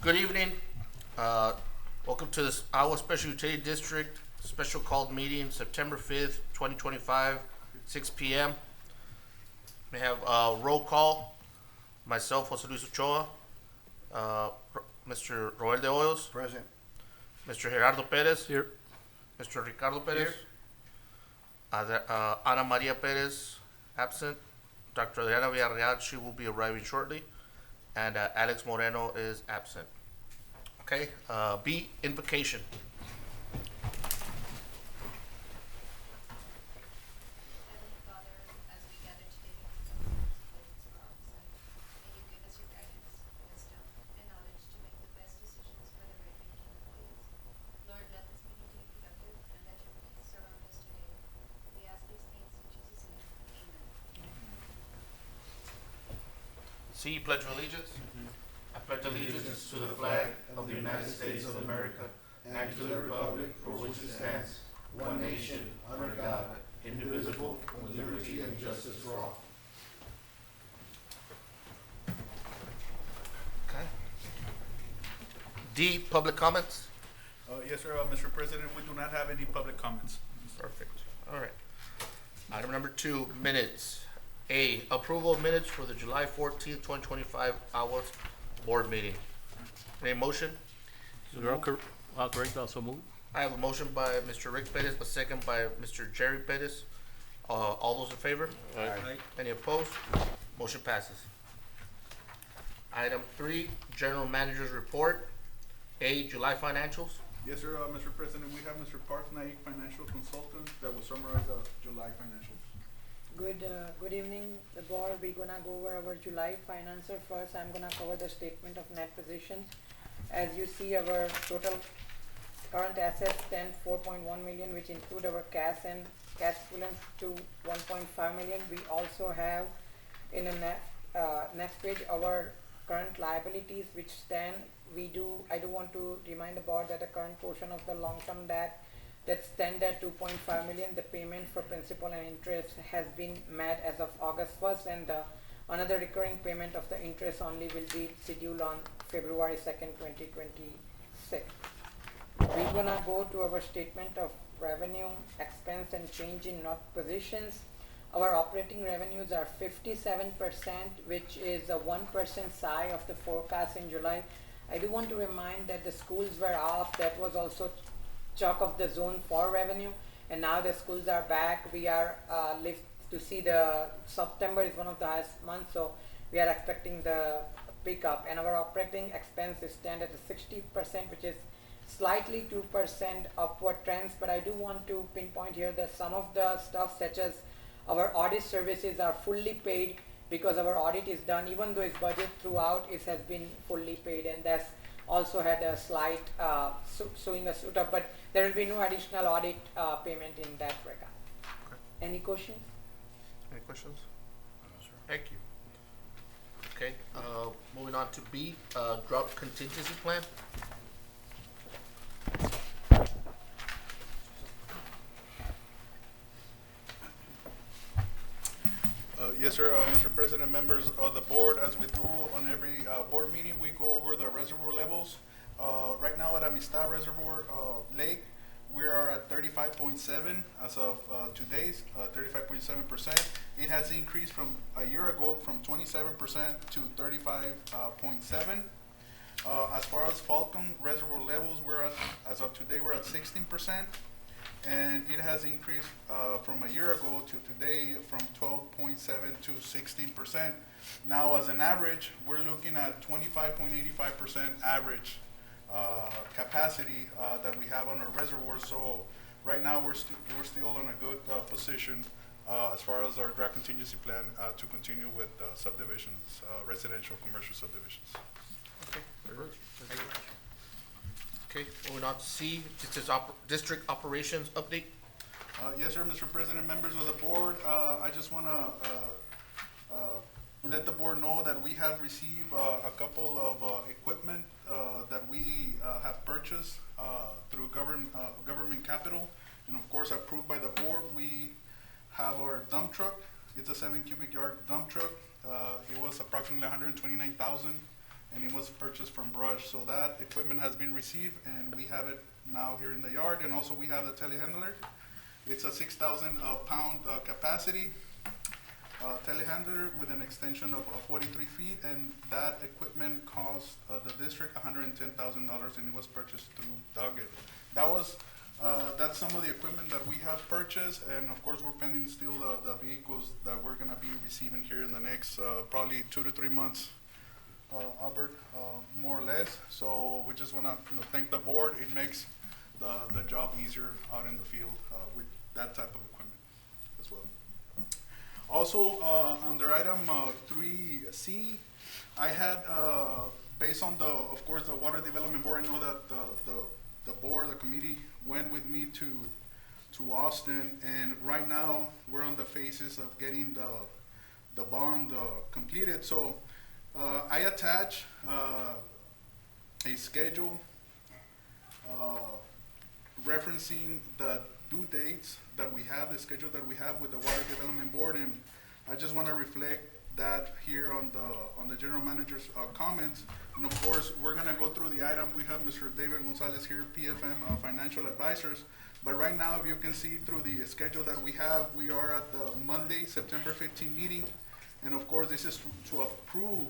Good evening. Uh, Welcome to this AGUA Special Utility District special called meeting September 5th, 2025, 6 p.m. We have roll call. Myself, Jose Luis Ochoa, Mr. Roel de Hoyos, Present. Mr. Gerardo Perez, Here. Mr. Ricardo Perez, Here. Ana Maria Perez, absent. Dr. Adriana Villarreal, she will be arriving shortly. And Alex Moreno is absent. Okay, B, invocation. Heavenly Father, as we gather today, may you give us your guidance, wisdom, and knowledge to make the best decisions for the right thinking of ways. Lord, let this meeting be productive and let your peace surround us today. We ask these things in Jesus' name. Amen. C, pledge of allegiance. I pledge allegiance to the flag of the United States of America and to the republic for which it stands, one nation, under God, indivisible, with liberty and justice for all. Okay. D, public comments. Yes, sir. Mr. President, we do not have any public comments. Perfect. All right. Item number 2, minutes. A, approval of minutes for the July 14th, 2025 AGUA board meeting. Any motion? Correct, also move. I have a motion by Mr. Rick Perez, a second by Mr. Jerry Perez. All those in favor? Aye. Any opposed? Motion passes. Item 3, general manager's report. A, July financials. Yes, sir. Mr. President, we have Mr. Parth Naik, financial consultant, that will summarize the July financials. Good evening, the board. We're gonna go over our July financer first. I'm gonna cover the statement of net position. As you see, our total current assets stand 4.1 million, which include our cash and cash equivalents to 1.5 million. We also have in a next page our current liabilities, which stand. I do want to remind the board that the current portion of the long-term debt that stand at 2.5 million. The payment for principal and interest has been made as of August 1st, and another recurring payment of the interest only will be scheduled on February 2nd, 2026. We're gonna go to our statement of revenue, expense, and change in net positions. Our operating revenues are 57%, which is a 1% shy of the forecast in July. I do want to remind that the schools were off. That was also chunk of the zone 4 revenue, and now the schools are back. We are live to see the September is one of the highest months, so we are expecting the pickup. And our operating expenses stand at a 60%, which is slightly 2% upward trends. But I do want to pinpoint here that some of the stuff, such as our audit services, are fully paid because our audit is done. Even though its budget throughout, it has been fully paid, and that's also had a slight showing a suit up, but there will be no additional audit payment in that regard. Okay. Any questions? Any questions? No, sir. Thank you. Okay, moving on to B, drought contingency plan. Yes, sir. Mr. President, members of the board, as we do on every board meeting, we go over the reservoir levels. Right now at Amistad Reservoir Lake, we are at 35.7 as of today's 35.7%. It has increased from a year ago from 27% to 35.7. As far as Falcon Reservoir levels, as of today we're at 16%. And it has increased from a year ago to today from 12.7 to 16%. Now, as an average, we're looking at 25.85% average capacity that we have on our reservoir. So right now we're still in a good position as far as our drought contingency plan to continue with subdivisions, residential, commercial subdivisions. Okay, very good. Thank you. Okay, moving on to C, district operations update. Yes, sir, Mr. President, members of the board. I just want to let the board know that we have received a couple of equipment that we have purchased through government capital, and of course approved by the board. We have our dump truck. It's a 7 cubic yard dump truck. It was approximately $129,000. and it was purchased from Brush. So that equipment has been received, and we have it now here in the yard. And also we have the telehandler. It's a 6,000 pound capacity telehandler with an extension of 43 feet, and that equipment cost the district $110,000, and it was purchased through Doggett. That's some of the equipment that we have purchased, and of course we're pending still the vehicles that we're gonna be receiving here in the next probably 2 to 3 months, Albert, more or less. So we just wanna thank the board. It makes the job easier out in the field with that type of equipment as well. Also, under item 3C, I had, based on of course, the Water Development Board, I know that the board, the committee went with me to Austin, and right now we're on the phases of getting the bond completed. So I attach a schedule referencing the due dates that we have, the schedule that we have with the Water Development Board, and I just want to reflect that here on the general manager's comments. And of course, we're gonna go through the item. We have Mr. David Gonzalez here, PFM Financial Advisors. But right now, if you can see through the schedule that we have, we are at the Monday, September 15 meeting. And of course, this is to approve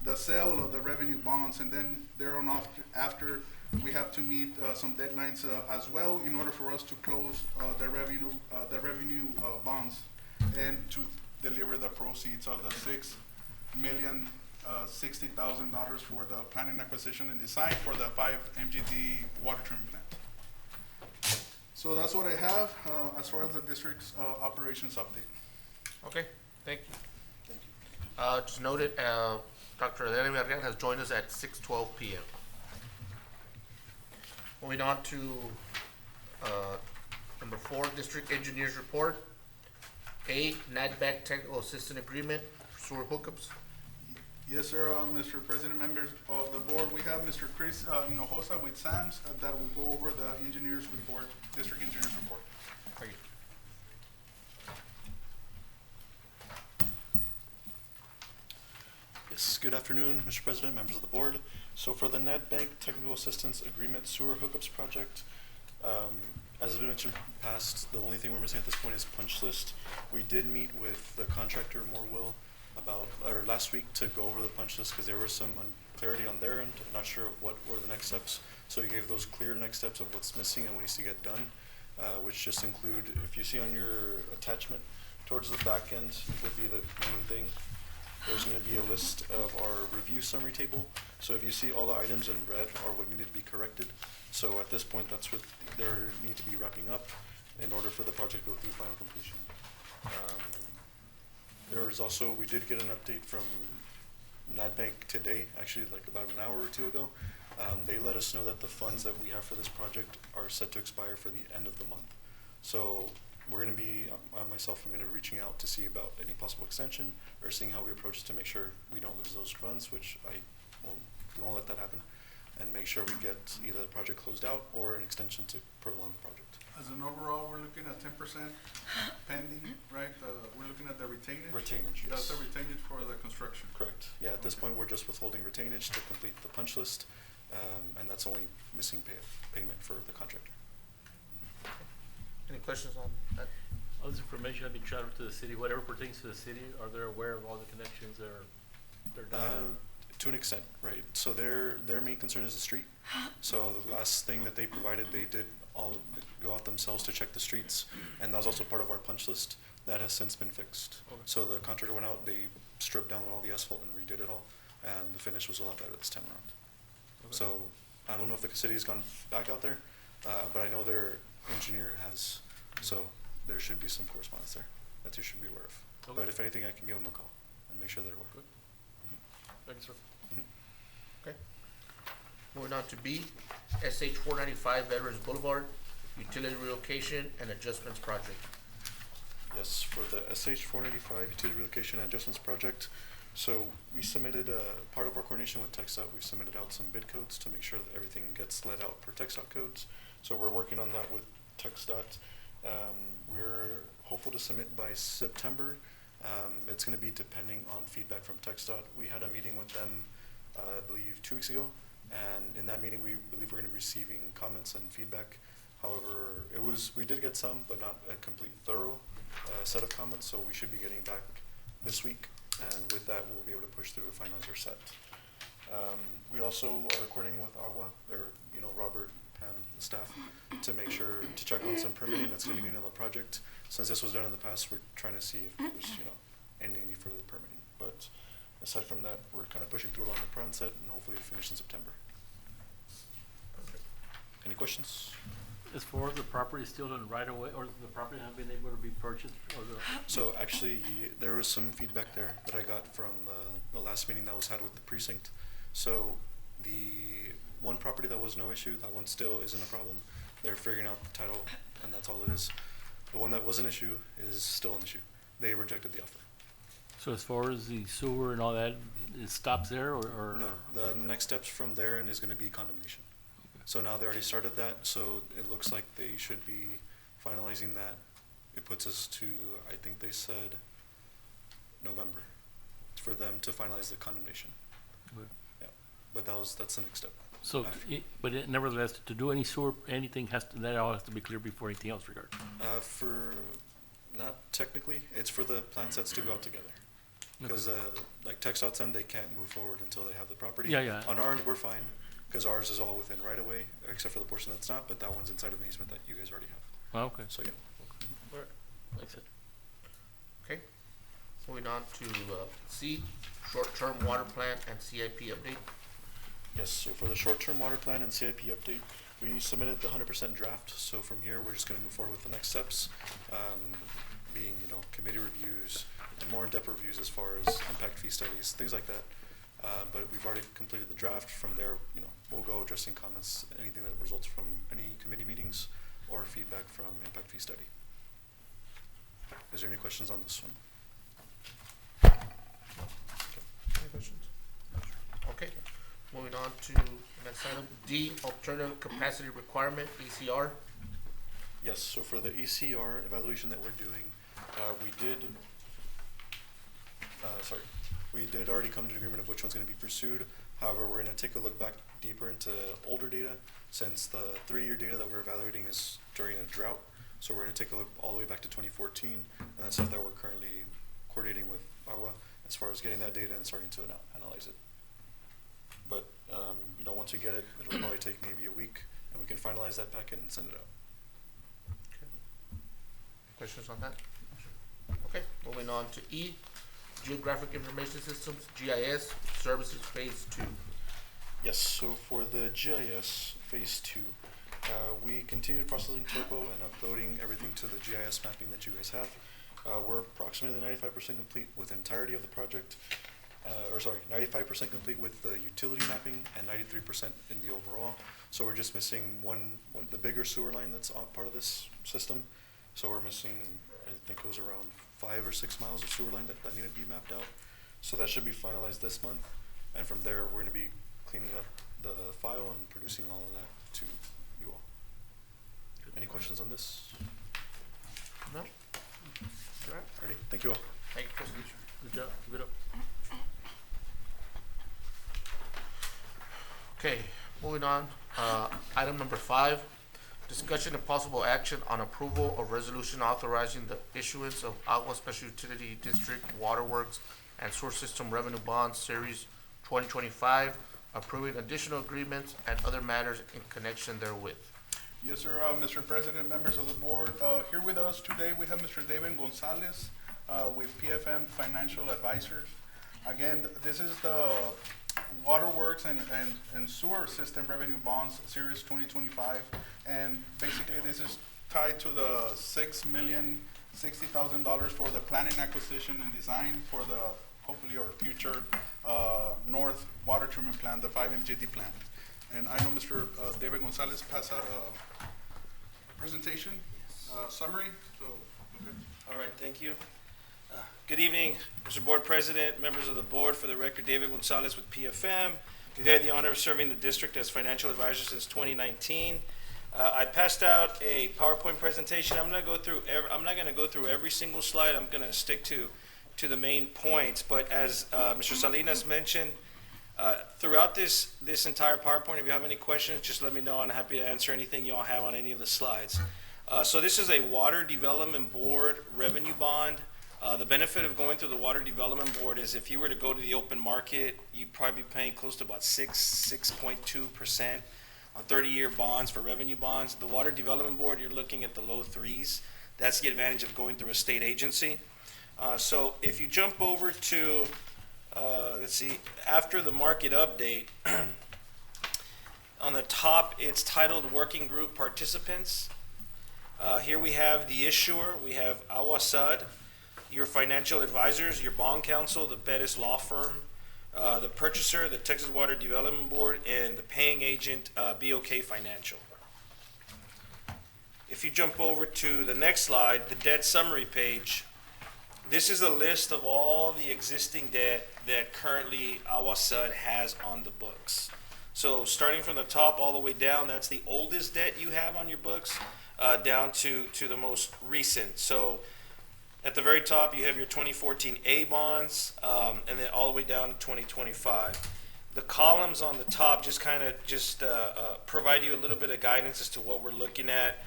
the sale of the revenue bonds, and then thereon after we have to meet some deadlines as well in order for us to close the revenue bonds and to deliver the proceeds of the $6,060,000 for the planning, acquisition, and design for the 5 MGD water treatment plant. So that's what I have as far as the district's operations update. Okay, thank you. Just noted, Dr. Adriana Villarreal has joined us at 6:12 p.m. Moving on to number 4, District Engineers Report. A, NADBAC Technical Assistant Agreement for sewer hookups. Yes, sir, Mr. President, members of the board, we have Mr. Chris Hinojosa with SAMS that will go over the engineers report, district engineers report. Thank you. Yes, good afternoon, Mr. President, members of the board. So for the NADBANK Technical Assistance Agreement Sewer Hookups Project, as has been mentioned in the past, the only thing we're missing at this point is punch list. We did meet with the contractor, Morewell, last week to go over the punch list because there was some unclarity on their end, not sure of what were the next steps. So he gave those clear next steps of what's missing and what needs to get done, which just include, if you see on your attachment, towards the back end would be the main thing. There's going to be a list of our review summary table. So if you see all the items in red are what needed to be corrected. So at this point, that's what they need to be wrapping up in order for the project to go through final completion. There is also, we did get an update from NADBANK today, actually like about an hour or two ago. They let us know that the funds that we have for this project are set to expire for the end of the month. So we're going to be, myself, I'm going to be reaching out to see about any possible extension or seeing how we approach it to make sure we don't lose those funds, which we won't let that happen, and make sure we get either the project closed out or an extension to prolong the project. As an overall, we're looking at 10% pending, right? We're looking at the retainage? Retainage, yes. That's the retainage for the construction? Correct. Yeah, at this point, we're just withholding retainage to complete the punch list, and that's only missing payment for the contractor. Any questions on that? All this information have been transferred to the city, whatever pertains to the city, are they aware of all the connections they're done? To an extent, right. So their main concern is the street. So the last thing that they provided, they did all go out themselves to check the streets, and that was also part of our punch list. That has since been fixed. Okay. So the contractor went out, they stripped down all the asphalt and redid it all, and the finish was a lot better this time around. Okay. So I don't know if the city has gone back out there, but I know their engineer has. So there should be some correspondence there that you should be aware of. Okay. But if anything, I can give them a call and make sure they're aware. Good. Thank you, sir. Okay. Moving on to B, SH 495 Veterans Boulevard, Utility Relocation and Adjustments Project. Yes, for the SH 495 Utility Relocation and Adjustments Project. So we submitted, part of our coordination with TxDOT, we submitted out some bid codes to make sure that everything gets let out per TxDOT codes. So we're working on that with TxDOT. We're hopeful to submit by September. It's going to be depending on feedback from TxDOT. We had a meeting with them I believe 2 weeks ago. And in that meeting, we believe we're gonna be receiving comments and feedback. However, we did get some, but not a complete thorough set of comments, so we should be getting back this week. And with that, we'll be able to push through to finalize our set. We also are coordinating with AGUA, or, Robert, Pam, the staff, to make sure, to check on some permitting that's gonna be needed on the project. Since this was done in the past, we're trying to see if there's, any need for the permitting. But aside from that, we're kind of pushing through along the plan set and hopefully finish in September. Any questions? As far as the property still in right away, or the property have been able to be purchased, or the, So actually, there was some feedback there that I got from the last meeting that was had with the precinct. So the one property that was no issue, that one still isn't a problem. They're figuring out the title, and that's all it is. The one that was an issue is still an issue. They rejected the offer. so as far as the sewer and all that, it stops there, or? No, the next steps from there in is gonna be condemnation. So now they already started that, so it looks like they should be finalizing that. It puts us to, I think they said November, for them to finalize the condemnation. Okay. Yeah, but that's the next step. So, nevertheless, to do any sewer, anything that all has to be clear before anything else regard. Not technically, it's for the plan sets to go out together. Because, like TxDOT's end, they can't move forward until they have the property. Yeah. On our end, we're fine, because ours is all within right of way, except for the portion that's not, but that one's inside of an easement that you guys already have. Oh, okay. So, yeah. All right. Makes sense. Okay. Moving on to C, short-term water plant and CIP update. Yes, so for the short-term water plan and CIP update, we submitted the 100% draft, so from here, we're just gonna move forward with the next steps, being, committee reviews and more in-depth reviews as far as impact fee studies, things like that. But we've already completed the draft. From there, we'll go addressing comments, anything that results from any committee meetings or feedback from impact fee study. Is there any questions on this one? Any questions? Okay. Moving on to next item, D, alternative capacity requirement, ECR. Yes, so for the ECR evaluation that we're doing, we did already come to an agreement of which one's gonna be pursued. However, we're gonna take a look back deeper into older data, since the 3-year data that we're evaluating is during a drought. So we're gonna take a look all the way back to 2014, and that's stuff that we're currently coordinating with AGUA as far as getting that data and starting to analyze it. But, once we get it, it'll probably take maybe a week, and we can finalize that packet and send it out. Questions on that? Okay, moving on to E, geographic information systems, GIS, services phase 2. Yes, so for the GIS phase 2, we continued processing topo and uploading everything to the GIS mapping that you guys have. We're approximately 95% complete with the entirety of the project. 95% complete with the utility mapping and 93% in the overall. So we're just missing the bigger sewer line that's on part of this system. So we're missing, I think it was around 5 or 6 miles of sewer line that need to be mapped out. So that should be finalized this month. And from there, we're gonna be cleaning up the file and producing all of that to you all. Any questions on this? No? Alright, Alrighty, thank you all. thank you, trustee. Good job. Keep it up. Okay, moving on, item number 5, discussion and possible action on approval of resolution authorizing the issuance of AGUA Special Utility District Waterworks and Sewer System Revenue Bonds Series 2025, approving additional agreements and other matters in connection therewith. Yes, sir, Mr. President, members of the board, here with us today, we have Mr. David Gonzalez, with PFM Financial Advisors. Again, this is the Waterworks and Sewer System Revenue Bonds Series 2025, and basically this is tied to the $6,060,000 for the planning, acquisition, and design for the hopefully our future North Water Treatment Plant, the 5 MJD plant. And I know Mr. David Gonzalez passed out a presentation summary. So, okay. All right, thank you. Good evening, Mr. Board President, members of the board. For the record, David Gonzalez with PFM. We've had the honor of serving the district as financial advisor since 2019. I passed out a PowerPoint presentation. I'm not going to go through every single slide. I'm going to stick to the main points. But as Mr. Salinas mentioned, Throughout this entire PowerPoint, if you have any questions, just let me know. I'm happy to answer anything you all have on any of the slides. So this is a Water Development Board revenue bond. The benefit of going through the Water Development Board is if you were to go to the open market, you'd probably be paying close to about 6.2% on 30-year bonds for revenue bonds. The Water Development Board, you're looking at the low threes. That's the advantage of going through a state agency. So if you jump over to, let's see, after the market update, on the top, it's titled Working Group Participants. Here we have the issuer, we have AGUA SUD, your financial advisors, your bond counsel, the Bettis Law Firm, the purchaser, the Texas Water Development Board, and the paying agent, BOK Financial. If you jump over to the next slide, the debt summary page, this is a list of all the existing debt that currently AGUA SUD has on the books. So starting from the top all the way down, that's the oldest debt you have on your books, down to the most recent. So at the very top, you have your 2014 A bonds, and then all the way down to 2025. The columns on the top just provide you a little bit of guidance as to what we're looking at.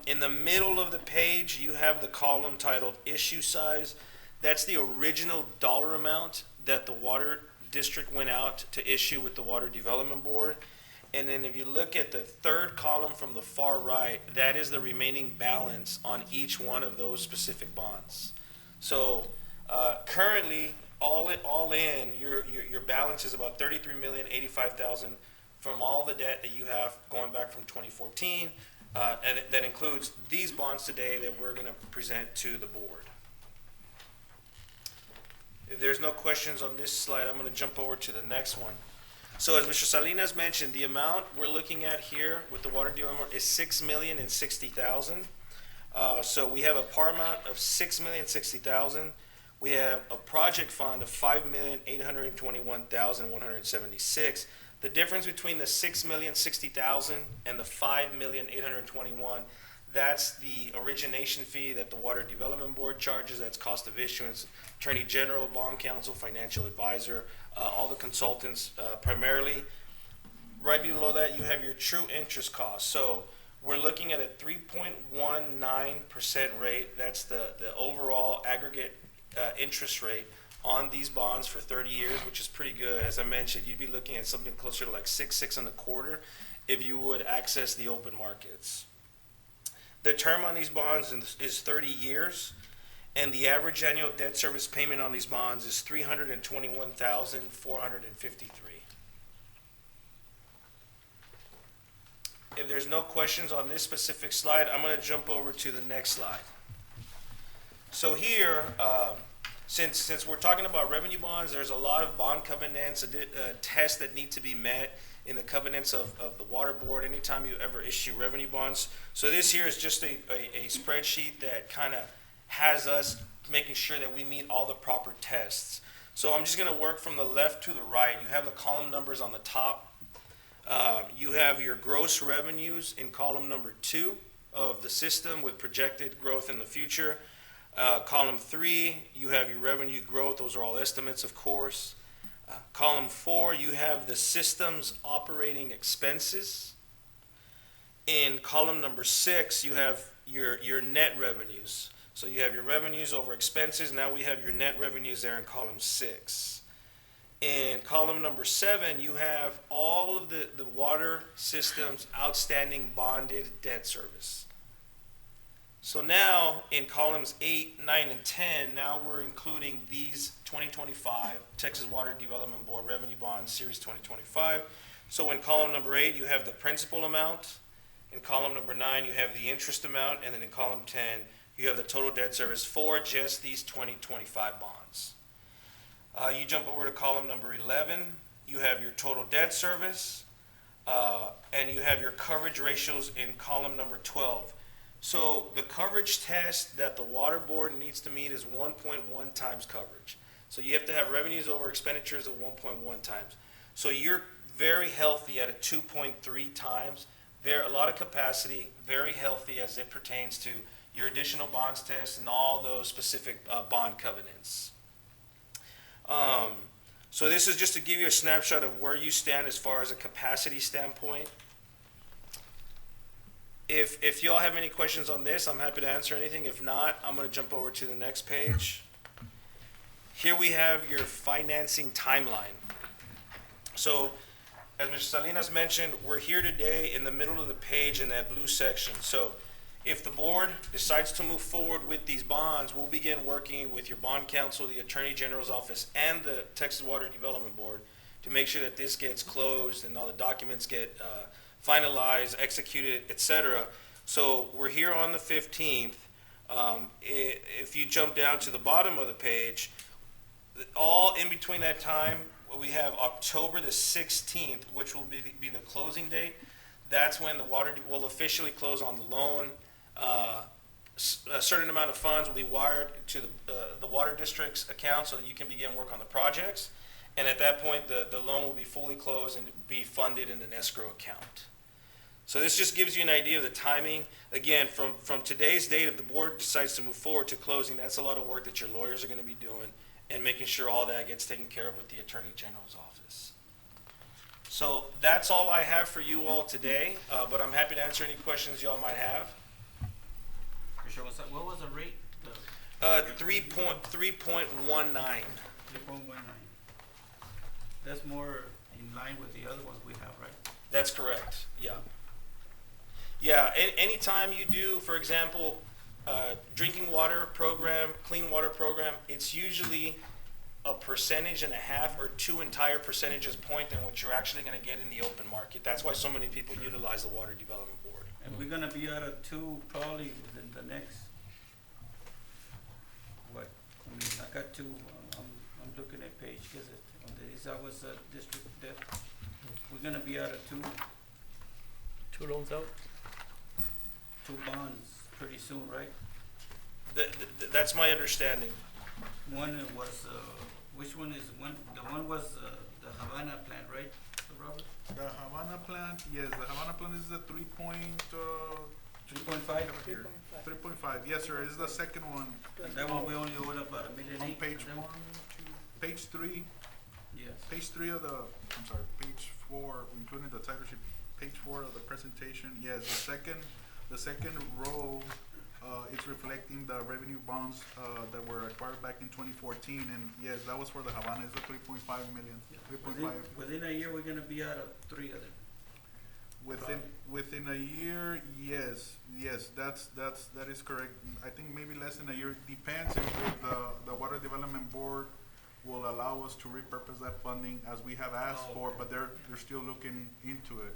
In the middle of the page, you have the column titled Issue Size. That's the original dollar amount that the Water District went out to issue with the Water Development Board. And then if you look at the third column from the far right, that is the remaining balance on each one of those specific bonds. So currently, all in, your balance is about $33,085,000 from all the debt that you have going back from 2014, and that includes these bonds today that we're going to present to the board. If there's no questions on this slide, I'm going to jump over to the next one. So as Mr. Salinas mentioned, the amount we're looking at here with the Water Development Board is $6,060,000. So we have a par amount of $6,060,000. We have a project fund of $5,821,176. The difference between the $6,060,000 and the $5,821,000, that's the origination fee that the Water Development Board charges. That's cost of issuance, Attorney General, bond counsel, financial advisor, all the consultants primarily. Right below that, you have your true interest cost. So we're looking at a 3.19% rate. That's the overall aggregate interest rate on these bonds for 30 years, which is pretty good. As I mentioned, you'd be looking at something closer to like 6.25% if you would access the open markets. The term on these bonds is 30 years, and the average annual debt service payment on these bonds is $321,453. If there's no questions on this specific slide, I'm going to jump over to the next slide. So here, since we're talking about revenue bonds, there's a lot of bond covenants, tests that need to be met in the covenants of the water board anytime you ever issue revenue bonds. So this here is just a spreadsheet that kind of has us making sure that we meet all the proper tests. So I'm just going to work from the left to the right. You have the column numbers on the top. You have your gross revenues in column number 2 of the system with projected growth in the future. Column 3, you have your revenue growth. Those are all estimates, of course. Column 4, you have the system's operating expenses. In column number 6, you have your net revenues. So you have your revenues over expenses. Now we have your net revenues there in column 6. In column number 7, you have all of the water system's outstanding bonded debt service. So now in columns 8, 9, and 10, now we're including these 2025 Texas Water Development Board Revenue Bonds Series 2025. So in column number 8, you have the principal amount. In column number 9, you have the interest amount. And then in column 10, you have the total debt service for just these 2025 bonds. You jump over to column number 11, you have your total debt service, and you have your coverage ratios in column number 12. So the coverage test that the water board needs to meet is 1.1 times coverage. So you have to have revenues over expenditures of 1.1 times. So you're very healthy at a 2.3 times. A lot of capacity, very healthy as it pertains to your additional bonds test and all those specific bond covenants. So this is just to give you a snapshot of where you stand as far as a capacity standpoint. If y'all have any questions on this, I'm happy to answer anything. If not, I'm gonna jump over to the next page. Here we have your financing timeline. So, as Mr. Salinas mentioned, we're here today in the middle of the page in that blue section. So, if the board decides to move forward with these bonds, we'll begin working with your bond counsel, the Attorney General's office, and the Texas Water Development Board to make sure that this gets closed and all the documents get finalized, executed, etc. So we're here on the 15th. If you jump down to the bottom of the page, all in between that time, we have October the 16th, which will be the closing date. That's when the water will officially close on the loan. A certain amount of funds will be wired to the water district's account so that you can begin work on the projects. And at that point, the loan will be fully closed and be funded in an escrow account. So this just gives you an idea of the timing. Again, from today's date, if the board decides to move forward to closing, that's a lot of work that your lawyers are going to be doing and making sure all that gets taken care of with the Attorney General's office. So that's all I have for you all today, but I'm happy to answer any questions y'all might have. What was the rate? 3.19. 3.19. That's more in line with the other ones we have, right? That's correct, yeah. Yeah, anytime you do, for example, drinking water program, clean water program, it's usually a percentage and a half or two entire percentages point than what you're actually gonna get in the open market. That's why so many people utilize the Water Development Board. And we're gonna be out of two probably within the next, what, I mean, I got two, I'm looking at page, is it, on the East Aguas district debt. We're gonna be out of Two loans out? two bonds pretty soon, right? That's my understanding. One was, which one is one, the one was, the Havana plant, right, Robert? The Havana plant, yes, the Havana plant is the 3.5? 3.5, yes, sir, is the second one. And that one we only owe about $1.8 million. On page That 1, 2, page 3, Yes. page 3 of the, I'm sorry, page 4, including the title sheet, page 4 of the presentation, yes, the second row, it's reflecting the revenue bonds, that were acquired back in 2014, and yes, that was for the Havana, it's the 3.5 million, 3.5. Within a year, we're gonna be out of three of them. Within a year, yes, that is correct. I think maybe less than a year. Depends if the Water Development Board will allow us to repurpose that funding as we have asked for, but they're still looking into it.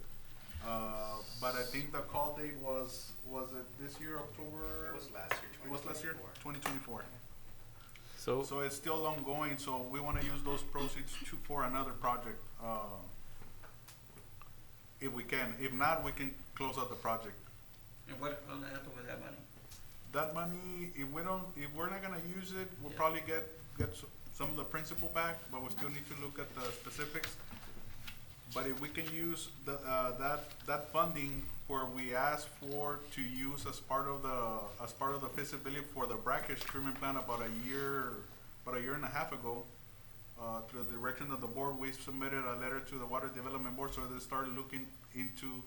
But I think the call date was it this year, October? It was last year, It was last year, 2024. So it's still ongoing, so we wanna use those proceeds for another project, if we can. If not, we can close out the project. And what will happen with that money? That money, if we're not gonna use it, we'll Yeah. probably get some of the principal back, but we still need to look at the specifics. But if we can use that funding where we asked for to use as part of the feasibility for the brackish treatment plant about a year and a half ago, through the direction of the board, we submitted a letter to the Water Development Board so they started looking into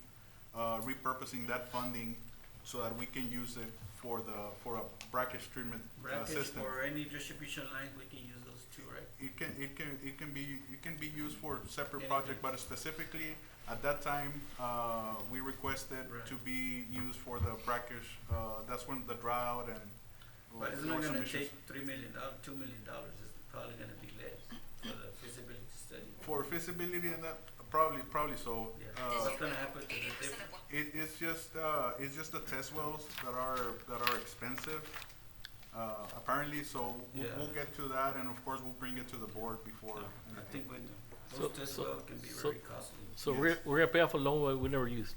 repurposing that funding so that we can use it for a brackish treatment Brackets system. or any distribution lines, we can use those two, right? It can be used for separate Anything. project, but specifically at that time, we requested Right. to be used for the brackish, that's when the drought and. But it's there not were some gonna issues. take $2 million, it's probably gonna be less for the feasibility study. For feasibility and that, probably so. Yeah, what's gonna happen to the difference? It's just the test wells that are expensive, apparently, so Yeah. we'll get to that, and of course, we'll bring it to the board before. I think when So- those test so- wells can be so- very costly. So Yes. we're gonna pay off a loan we never used.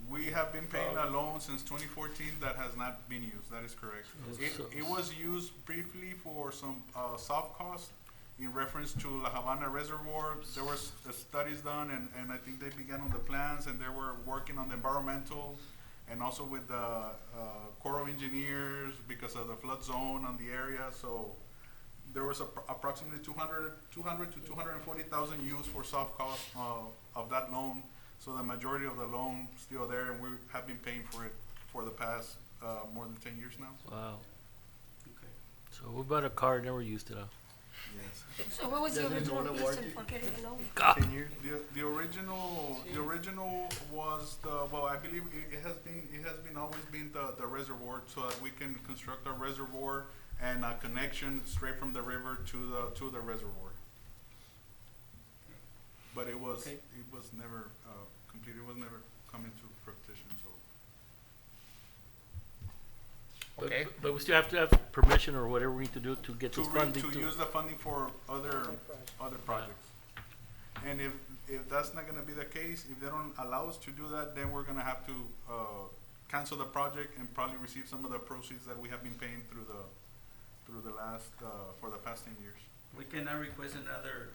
We have been paying a loan since 2014 that has not been used, that is correct. So- It was used briefly for some, soft cost in reference to La Habana Reservoir. There was studies done, and I think they began on the plans, and they were working on the environmental, and also with the, Corps of Engineers because of the flood zone on the area, so there was approximately 200 to 240,000 used for soft cost of that loan. So the majority of the loan still there, and we have been paying for it for the past more than 10 years now. Wow. Okay. So we bought a car, never used it, huh? Yes. So what was the original reason for getting a loan? The original was I believe it has been always been the reservoir, so that we can construct a reservoir and a connection straight from the river to the reservoir. But it was Okay. never completed. It was never come into fruition. So Okay. But we still have to have permission or whatever we need to do to get this funding to use the funding for other projects. And if that's not going to be the case, if they don't allow us to do that, then we're going to have to cancel the project and probably receive some of the proceeds that we have been paying through the last for the past 10 years. We cannot request another,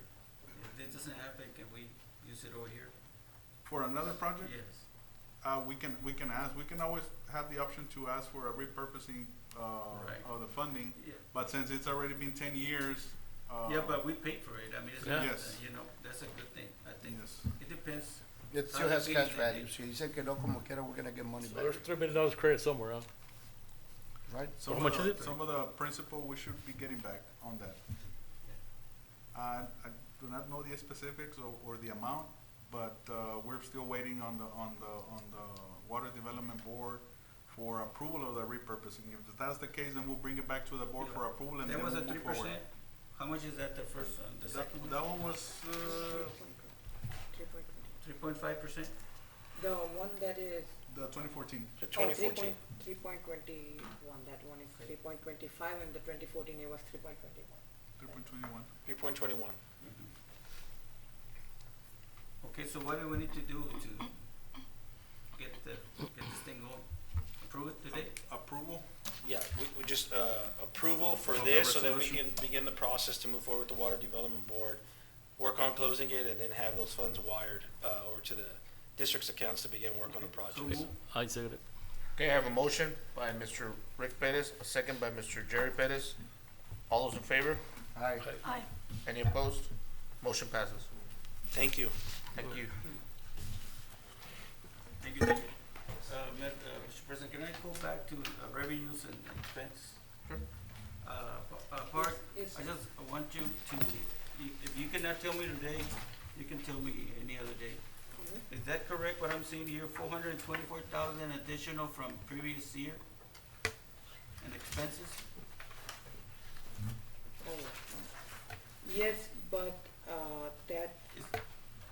if this doesn't happen, can we use it over here? For another project, Yes. we can ask. We can always have the option to ask for a repurposing Right. of the funding. Yeah. But since it's already been 10 years, Yeah, but we paid for it, I mean, it's Yeah. not, Yes. you know, that's a good thing, I think. yes. It depends. It still How has the cash fees value. they Si dicen que no como quiera, we're gonna get money So back, there's $3 million credit somewhere, huh? right? Some How of much the, is it? Some of the principal we should be getting back on that. I do not know the specifics or the amount, but we're still waiting on the Water Development Board for approval of the repurposing. If that's the case, then we'll bring it back to the board for approval, and There then was we'll a move 3%, forward. how much is that the first one, the That, second one? that one was 3.5%? The one that is, the 2014. The oh, 2014. 3.21, that one is 3.25, and the 2014 it was 3.21. 3.21. 3.21. Okay, so what do we need to do to get this thing going? Approve it today? Approval. Yeah, we just, approval for Of the this so that we resolution. can begin the process to move forward with the Water Development Board, work on closing it, and then have those funds wired, over to the district's accounts to begin work on the So project. move. I second it. Okay, I have a motion by Mr. Rick Perez, a second by Mr. Jerry Perez. All those in favor? Aye. Aye. Any opposed? Motion passes. Thank you. Thank you. Thank you, David. Mr. President, can I go back to revenues and expense? Sure. Part, Yes, I sir. just want you to, if you cannot tell me today, you can tell me any other day. Mhm. Is that correct, what I'm seeing here, 424,000 additional from previous year? And expenses? Oh, yes, but that,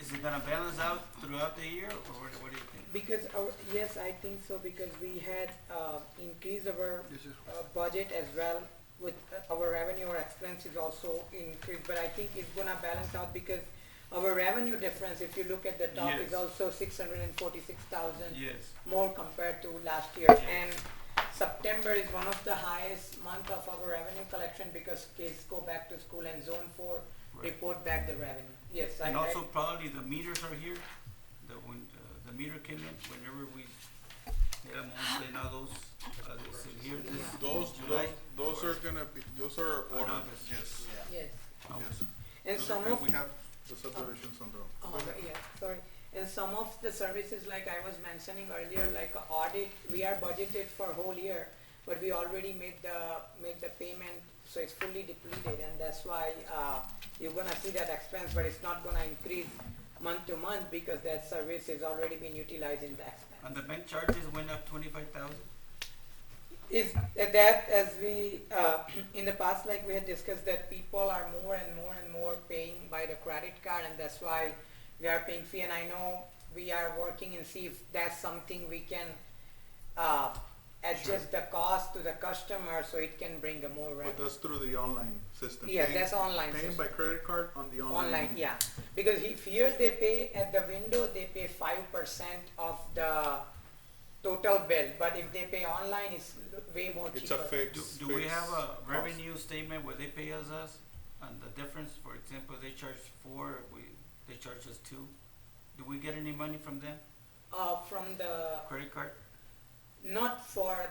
Is it gonna balance out throughout the year, or what do you think? because yes, I think so, because we had increased our This is budget as well with our revenue, our expenses also increased, but I think it's gonna balance out because our revenue difference, if you look at the top, is Yes. also 646,000 Yes. more compared to last year. And September is one of the highest month of our revenue collection because kids go back to school and zone 4 Right. report back the revenue. Yes, And also probably the meters are here, the meter came in whenever we, now those, it's in here, this is July. Those are gonna be, those are On ordered, August. yes, yes. Oh, yes. And Those some are- of We have the subdivisions on the. Oh, yeah, sorry. And some of the services, like I was mentioning earlier, like audit, we are budgeted for whole year, but we already made the payment, so it's fully depleted, and that's why, you're gonna see that expense, but it's not gonna increase month to month because that service has already been utilized in the expense. And the bank charges went up 25,000? Is that, as we, in the past, like we had discussed, that people are more and more and more paying by the credit card, and that's why we are paying fee, and I know we are working and see if that's something we can, adjust the cost to the customer so it can bring a more But revenue. that's through the online system. Yeah, Paying- that's online Paying system. by credit card on the online. Online, yeah, because if here they pay at the window, they pay 5% of the total bill, but if they pay online, it's way more cheaper. It's a fixed. Do we fixed have a cost. revenue statement where they pay us, and the difference, for example, they charge 4, they charge us 2? Do we get any money from them, From the, credit card? not for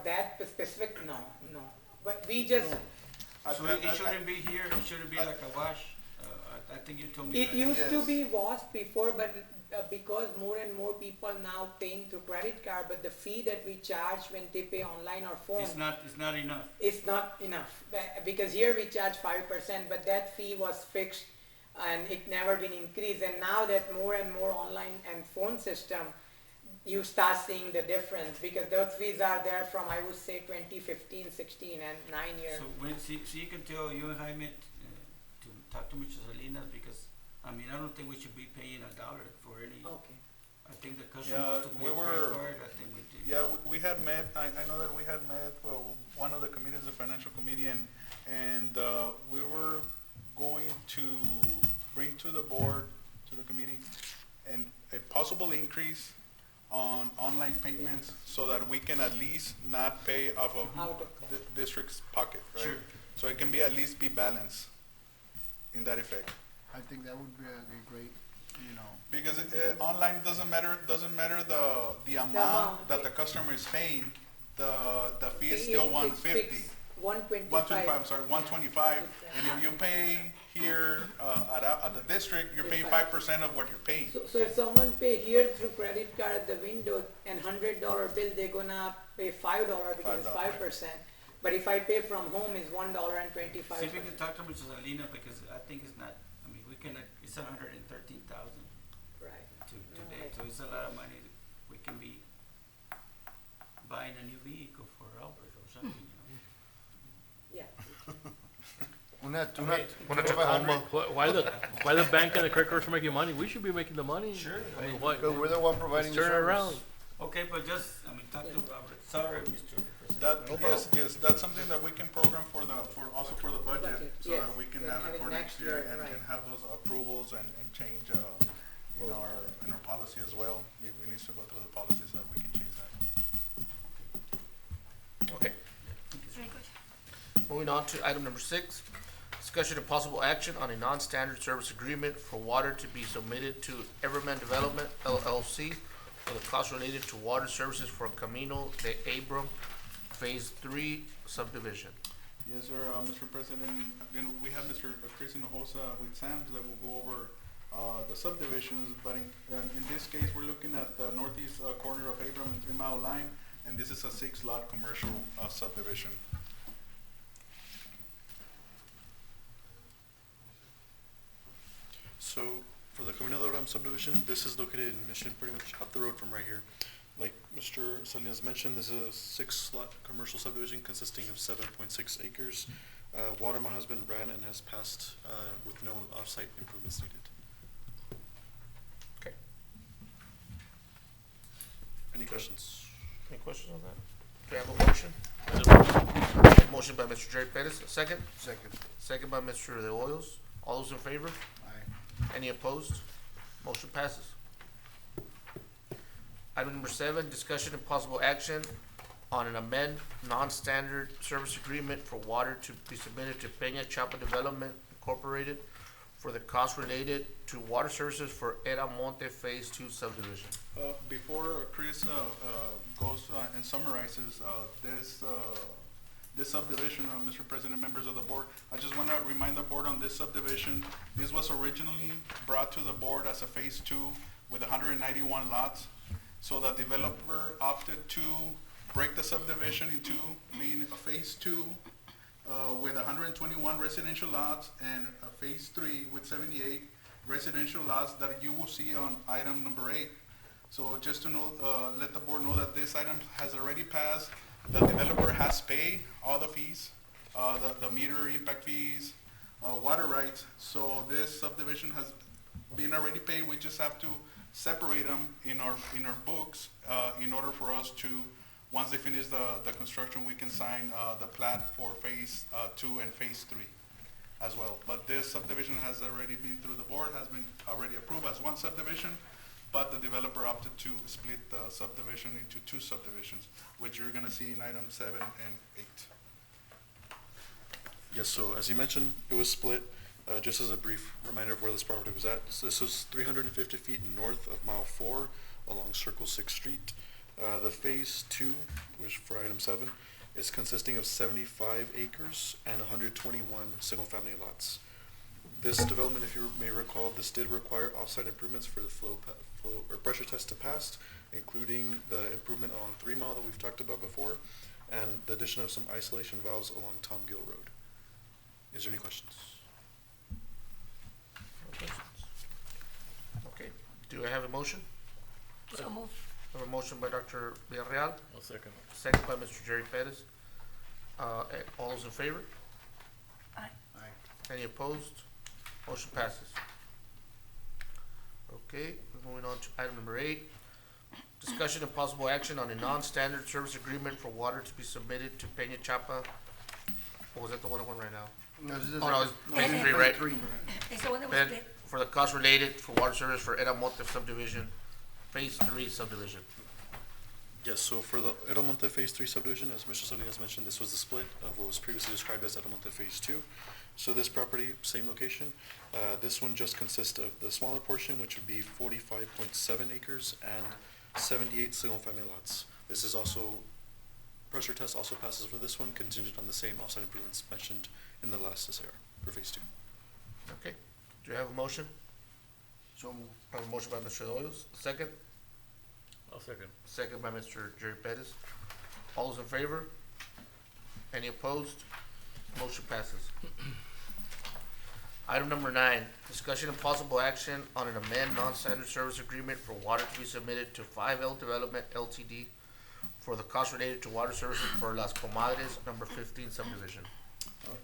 that specific, no, but we just, So it shouldn't be here, it shouldn't be like a wash. I think you told me It that. used to be washed before, but because more and more people now paying through credit card, but the fee that we charge when they pay online or phone, It's not enough. it's not enough. Because here we charge 5%, but that fee was fixed and it never been increased. And now that more and more online and phone system, you start seeing the difference because those fees are there from, I would say, 2015, 16 and 9 years. So you can tell you and Jaime to talk to Mr. Salinas because, I mean, I don't think we should be paying $1 for any. Okay. I think the customer Yeah, wants to pay we a were- credit card, I think we do. Yeah, we had met, I know that we had met, one of the committees, the financial committee, and we were going to bring to the board, to the committee, and a possible increase on online payments so that we can at least not pay off of Out of the district's pocket, right? Sure. So it can be at least be balanced in that effect. I think that would be a great, you know, Because online doesn't matter the amount that the customer is paying, the fee is still 150. 125. 125, I'm sorry, 125, and if you pay here, at the district, you're paying 5% of what you're paying. So if someone pay here through credit card at the window and $100 bill, they're gonna pay $5 because it's $5. 5%. But if I pay from home, it's $1.25. See if we can talk to Mr. Salinas because I think it's not, I mean, it's 113,000 Right. today, Right. so it's a lot of money. We can be buying a new vehicle for Albert or something, you know? Yeah. una Wanna take home, Why the bank and the credit cards are making money? We should be making the money. Sure. I mean, why? because we're the one providing the Let's turn it service. around. Okay, but just, I mean, talk to Robert. Sorry, Mr. President. Yes, that's something that we can program also for the budget, Budget, so yes. that we can And have have it it for next next year year, and right. have those approvals and change, in our policy as well. We need to go through the policy so that we can change that. Okay. Very good. Moving on to item number 6, discussion and possible action on a non-standard service agreement for water to be submitted to Everman Development LLC for the costs related to water services for Camino de Abram Phase 3 subdivision. Yes, sir, Mr. President, again, we have Mr. Chris Hinojosa with Sam that will go over, the subdivisions, but in this case, we're looking at the northeast, corner of Abram and 3 Mile Line, and this is a 6-lot commercial, subdivision. So for the Camino de Oro subdivision, this is located in Mission, pretty much up the road from right here. Like Mr. Salinas mentioned, this is a 6-lot commercial subdivision consisting of 7.6 acres. Water amount has been ran and has passed with no off-site improvements needed. Okay. Any questions? Any questions on that? Do I have a motion? Motion by Mr. Jerry Pettis, second? Second. Second by Mr. De Hoyos. All those in favor? Aye. Any opposed? Motion passes. Item number 7, discussion and possible action on an amend non-standard service agreement for water to be submitted to Peña Chapa Development Incorporated for the costs related to water services for Era Monte Phase 2 subdivision. Before Chris goes and summarizes this subdivision, Mr. President, members of the board, I just want to remind the board on this subdivision, this was originally brought to the board as a Phase 2 with 191 lots. So the developer opted to break the subdivision in two, being a Phase 2 with 121 residential lots and a Phase 3 with 78 residential lots that you will see on item number 8. So just to know, let the board know that this item has already passed. The developer has paid all the fees, the meter impact fees, water rights. So this subdivision has been already paid. We just have to separate them in our books in order for us to, once they finish the construction, we can sign the plat for Phase 2 and Phase 3 as well. But this subdivision has already been through the board, has been already approved as one subdivision, but the developer opted to split the subdivision into 2 subdivisions, which you're gonna see in item 7 and 8. Yes, so as you mentioned, it was split. Just as a brief reminder of where this property was at, so this was 350 feet north of mile 4 along Circle 6th Street. The Phase 2, which for item 7, It's consisting of 75 acres and 121 single-family lots. This development, if you may recall, this did require off-site improvements for the flow or pressure test to pass, including the improvement along 3 Mile that we've talked about before, and the addition of some isolation valves along Tom Gill Road. Is there any questions? No questions? Okay, do I have a motion? So move. I have a motion by Dr. Villarreal, I'll second. second by Mr. Jerry Pettis. All those in favor? Aye. Any opposed? Motion passes. Okay, moving on to item number 8. Discussion and possible action on a non-standard service agreement for water to be submitted to Peña Chapa. Or was that the one I want right now? No, this is Oh, no, like- it's phase 3, right? It's the one that was Ben, split. for the cost related for water service for Edamonte subdivision, phase 3 subdivision. Yes, so for the Edamonte Phase 3 subdivision, as Mr. Salinas mentioned, this was the split of what was previously described as Edamonte Phase 2. So this property, same location. This one just consists of the smaller portion, which would be 45.7 acres and 78 single-family lots. This is also, pressure test also passes for this one, contingent on the same offsite improvements mentioned in the last SIR for Phase 2. Okay, do you have a motion? So moved. I have a motion by Mr. Hoyos, second? I'll second. Second by Mr. Jerry Pettis. All those in favor? Any opposed? Motion passes. Item number 9, discussion and possible action on an amend non-standard service agreement for water to be submitted to 5L Development LTD for the cost related to water services for Las Comadres, number 15 subdivision.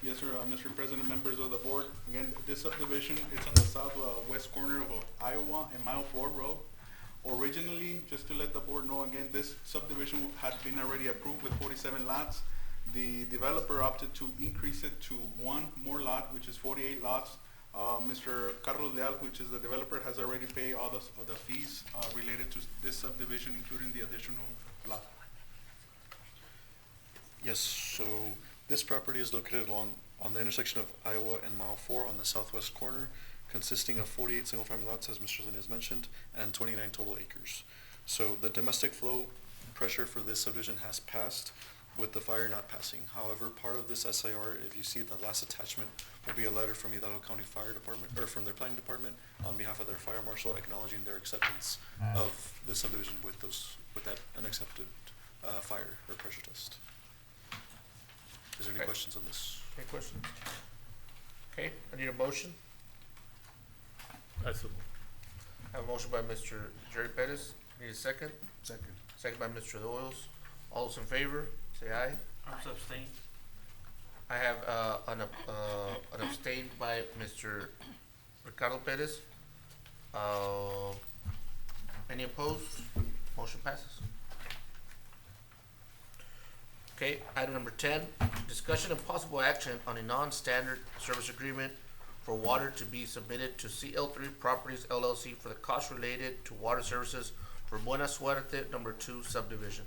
Yes, sir, Mr. President, members of the board, again, this subdivision is on the southwest corner of Iowa and Mile 4 Road. Originally, just to let the board know, again, this subdivision had been already approved with 47 lots. The developer opted to increase it to 1 more lot, which is 48 lots. Mr. Carlos Leal, which is the developer, has already paid all the fees related to this subdivision, including the additional lot. Yes, so this property is located on the intersection of Iowa and Mile 4 on the southwest corner, consisting of 48 single-family lots, as Mr. Salinas mentioned, and 29 total acres. So the domestic flow pressure for this subdivision has passed, with the fire not passing. However, part of this SIR, if you see the last attachment, will be a letter from Hidalgo County Fire Department, or from their planning department, on behalf of their fire marshal, acknowledging their acceptance of the subdivision with that unaccepted fire or pressure test. Is there any Okay. questions on this? Any questions? Okay, I need a motion. I so move. I have a motion by Mr. Jerry Pettis. Need a second? Second. Second by Mr. Hoyos. All those in favor, say aye. I'm abstaining. I have an abstain by Mr. Ricardo Pettis. Any opposed? Motion passes. Okay, item number 10, discussion and possible action on a non-standard service agreement for water to be submitted to CL3 Properties LLC for the cost related to water services for Buena Suerte number 2 subdivision.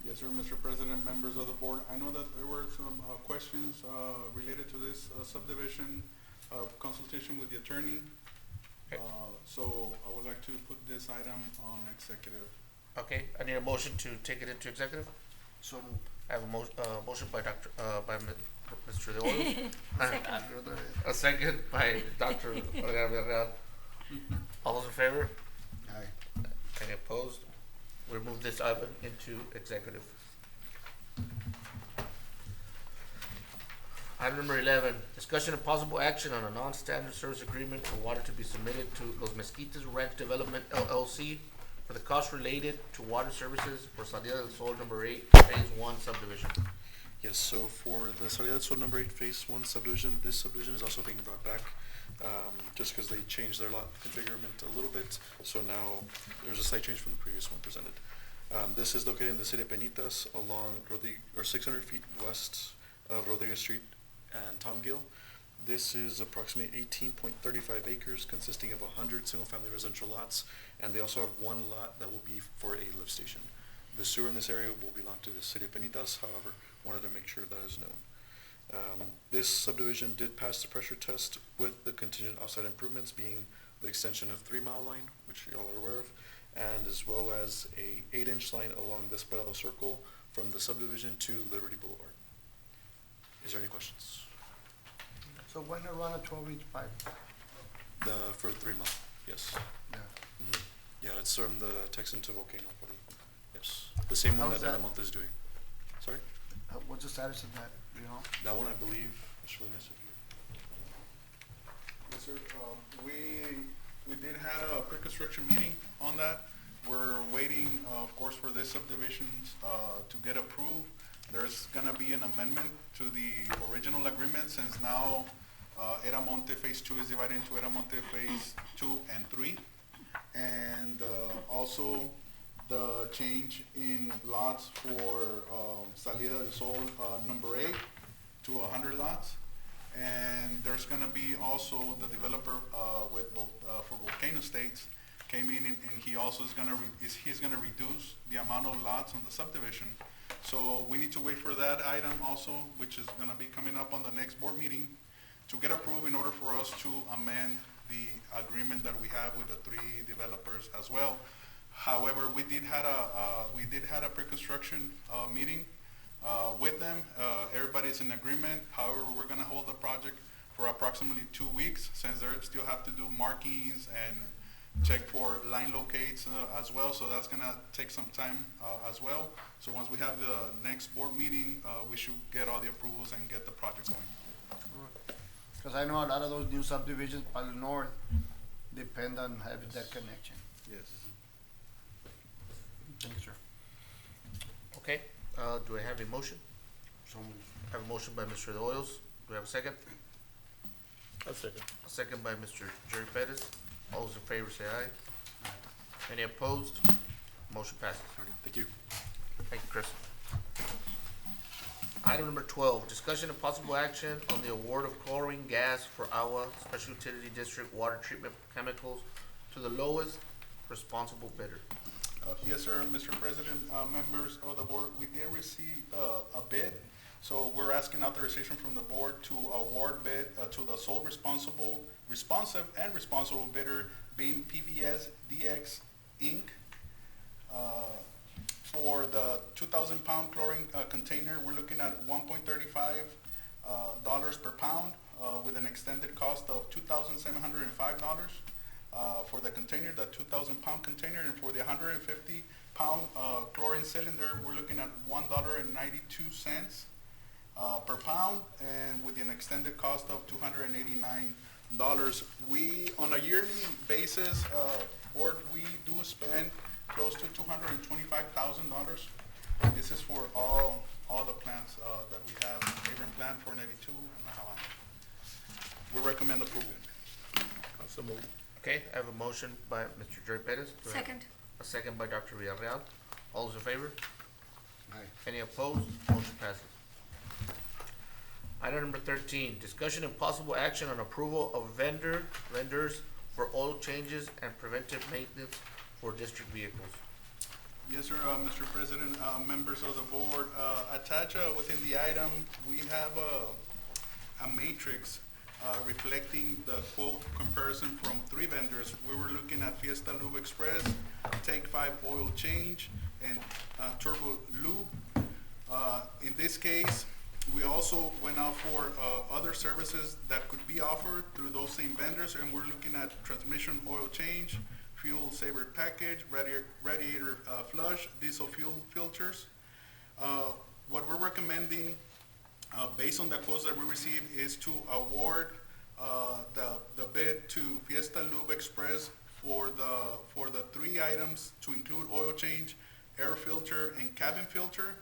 Yes, sir, Mr. President, members of the board, I know that there were some questions related to this subdivision, consultation with the attorney. Okay. So I would like to put this item on executive. Okay, I need a motion to take it into executive. So moved. I have a motion by Mr. De Oro. Second. A second by Dr. Villarreal. All those in favor? Aye. Any opposed? We move this item into executive. Item number 11, discussion and possible action on a non-standard service agreement for water to be submitted to Los Mezquitas Ranch Development LLC for the cost related to water services for Salida del Sol number 8, phase 1 subdivision. Yes, so for the Salida del Sol number 8 phase 1 subdivision, this subdivision is also being brought back, just because they changed their lot configurement a little bit. So now there's a slight change from the previous one presented. This is located in the City of Peñitas along 600 feet west of Rodriguez Street and Tom Gill. This is approximately 18.35 acres, consisting of 100 single-family residential lots, and they also have 1 lot that will be for a lift station. The sewer in this area will belong to the City of Peñitas, however, wanted to make sure that is known. This subdivision did pass the pressure test with the contingent offsite improvements being the extension of 3 Mile line, which you all are aware of, and as well as a 8-inch line along the Esperado Circle from the subdivision to Liberty Boulevard. Is there any questions? So why not run a 12-inch pipe? For 3 months, yes. Yeah. Mhm. Yeah, it's from the Texan to Volcano. Yes, the same one How's that that? Ebanos is doing. Sorry? What's the status of that, do you know? That one, I believe, is really nice of you. Yes, sir. We did have a pre-construction meeting on that. We're waiting, of course, for this subdivisions, to get approved. There's gonna be an amendment to the original agreement since now, Eramonte Phase 2 is divided into Eramonte Phase 2 and 3. And, also the change in lots for, Salida del Sol, number 8 to 100 lots. And there's gonna be also the developer, for Volcano Estates came in and he also is gonna, he's gonna reduce the amount of lots on the subdivision. So we need to wait for that item also, which is gonna be coming up on the next board meeting to get approved in order for us to amend the agreement that we have with the 3 developers as well. However, we did had a pre-construction, meeting, with them. Everybody's in agreement. However, we're gonna hold the project for approximately 2 weeks since they still have to do markings and check for line locates, as well. So that's gonna take some time, as well. So once we have the next board meeting, we should get all the approvals and get the project going. Because I know a lot of those new subdivisions by the north depend on having that connection. Yes. Thank you, sir. Okay, do I have a motion? So moved. I have a motion by Mr. Doyles. Do I have a second? I'll second. A second by Mr. Jerry Pettis. All those in favor say aye. Any opposed? Motion passes. Thank you. Thank you, Chris. Item number 12, discussion and possible action on the award of chlorine gas for AGUA Special Utility District water treatment chemicals to the lowest responsible bidder. Yes, sir, Mr. President, members of the board, we did receive, a bid. So we're asking authorization from the board to award bid, to the sole responsive bidder being PBS DX Inc. For the 2,000 pound chlorine, container, we're looking at $1.35 dollars per pound, with an extended cost of $2,705. For the container, the 2,000 pound container, and for the 150 pound, chlorine cylinder, we're looking at $1.92, per pound, and with an extended cost of $289. We, on a yearly basis, board, we do spend close to $225,000. This is for all the plants, that we have, Abram Plant 492 and McAllen. We recommend approval. Also moved. Okay, I have a motion by Mr. Jerry Pettis. Do I have Second. A second by Dr. Villarreal. All those in favor? Aye. Any opposed? Motion passes. Item number 13, discussion and possible action on approval of vendors for oil changes and preventive maintenance for district vehicles. Yes, sir, Mr. President, members of the board, attached, within the item, we have a matrix, reflecting the quote comparison from 3 vendors. We were looking at Fiesta Lube Express, Take 5 Oil Change, and Turbo Lube. In this case, we also went out for other services that could be offered through those same vendors, and we're looking at transmission oil change, fuel saver package, radiator flush, diesel fuel filters. What we're recommending, based on the quotes that we received, is to award the bid to Fiesta Lube Express for the 3 items to include oil change, air filter, and cabin filter,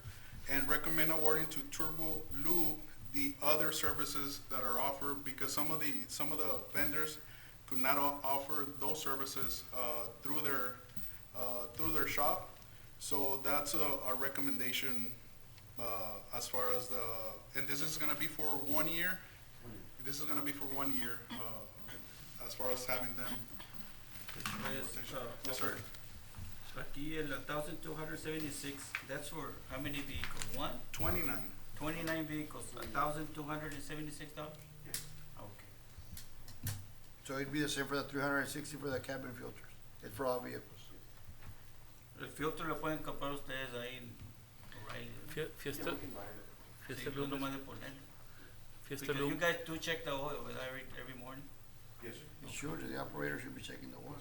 and recommend awarding to Turbo Lube the other services that are offered, because some of the vendors could not offer those services through their shop. So that's our recommendation, as far as and this is gonna be for 1 year. This is gonna be for 1 year, as far as having them. Yes, sir. Aquí el 1,276, that's for how many vehicles? 1? 29. 29 vehicles, $1,276? Yes. Okay. So it'd be the same for the 360 for the cabin filters. It's for all vehicles. El filtro lo pueden comprar ustedes ahí, right? Fiesta, Sí, Fiesta yo Lube, nomás de ponerlo. Fiesta Because you Lube, guys do check the oil with every morning. Yes, sir. Sure, the operator should be checking the oil.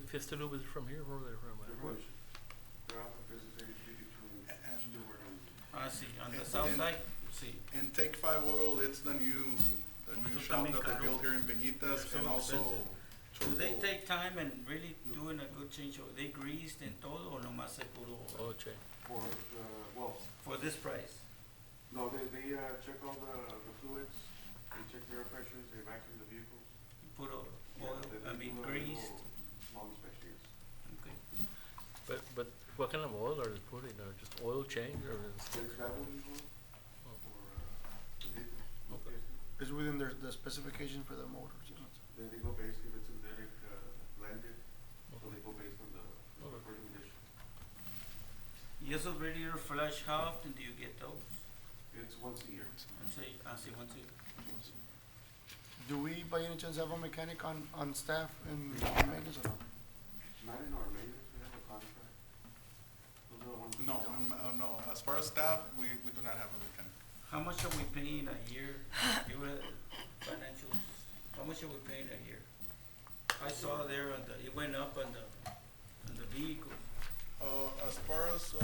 Fiesta Lube is from here, or they're from? I see, on the south side, see. And Take Five Oil, it's the new Esos shop también that they caro. built here in Peñitas, They're and so also. expensive. Do they take time and really doing a good change? Are they greased and todo, or nomás se puro oil? Oh, check. For this price? No, they check all the fluids, they check the air pressures, they vacuum the vehicles. Puro Yeah, oil, they I mean do a greased? little Small inspection, yes. Okay. But what kind of oil are they putting? Or just oil change or is There's gasoline oil Oh. for the vehicle. Okay. It's within the specification for the motors, you know. They go basically with synthetic blended, so they go based on the Okay. recommendation. Y esos radiator flush, how often do you get those? It's once a year. I see once a year. Do we by any chance have a mechanic on staff in maintenance or no? Not in our maintenance, we have a contract. Those are the ones that No, we don't- no, as far as staff, we do not have a mechanic. How much are we paying a year? You were financials, how much are we paying a year? I saw there on the, it went up on the vehicles. As far as,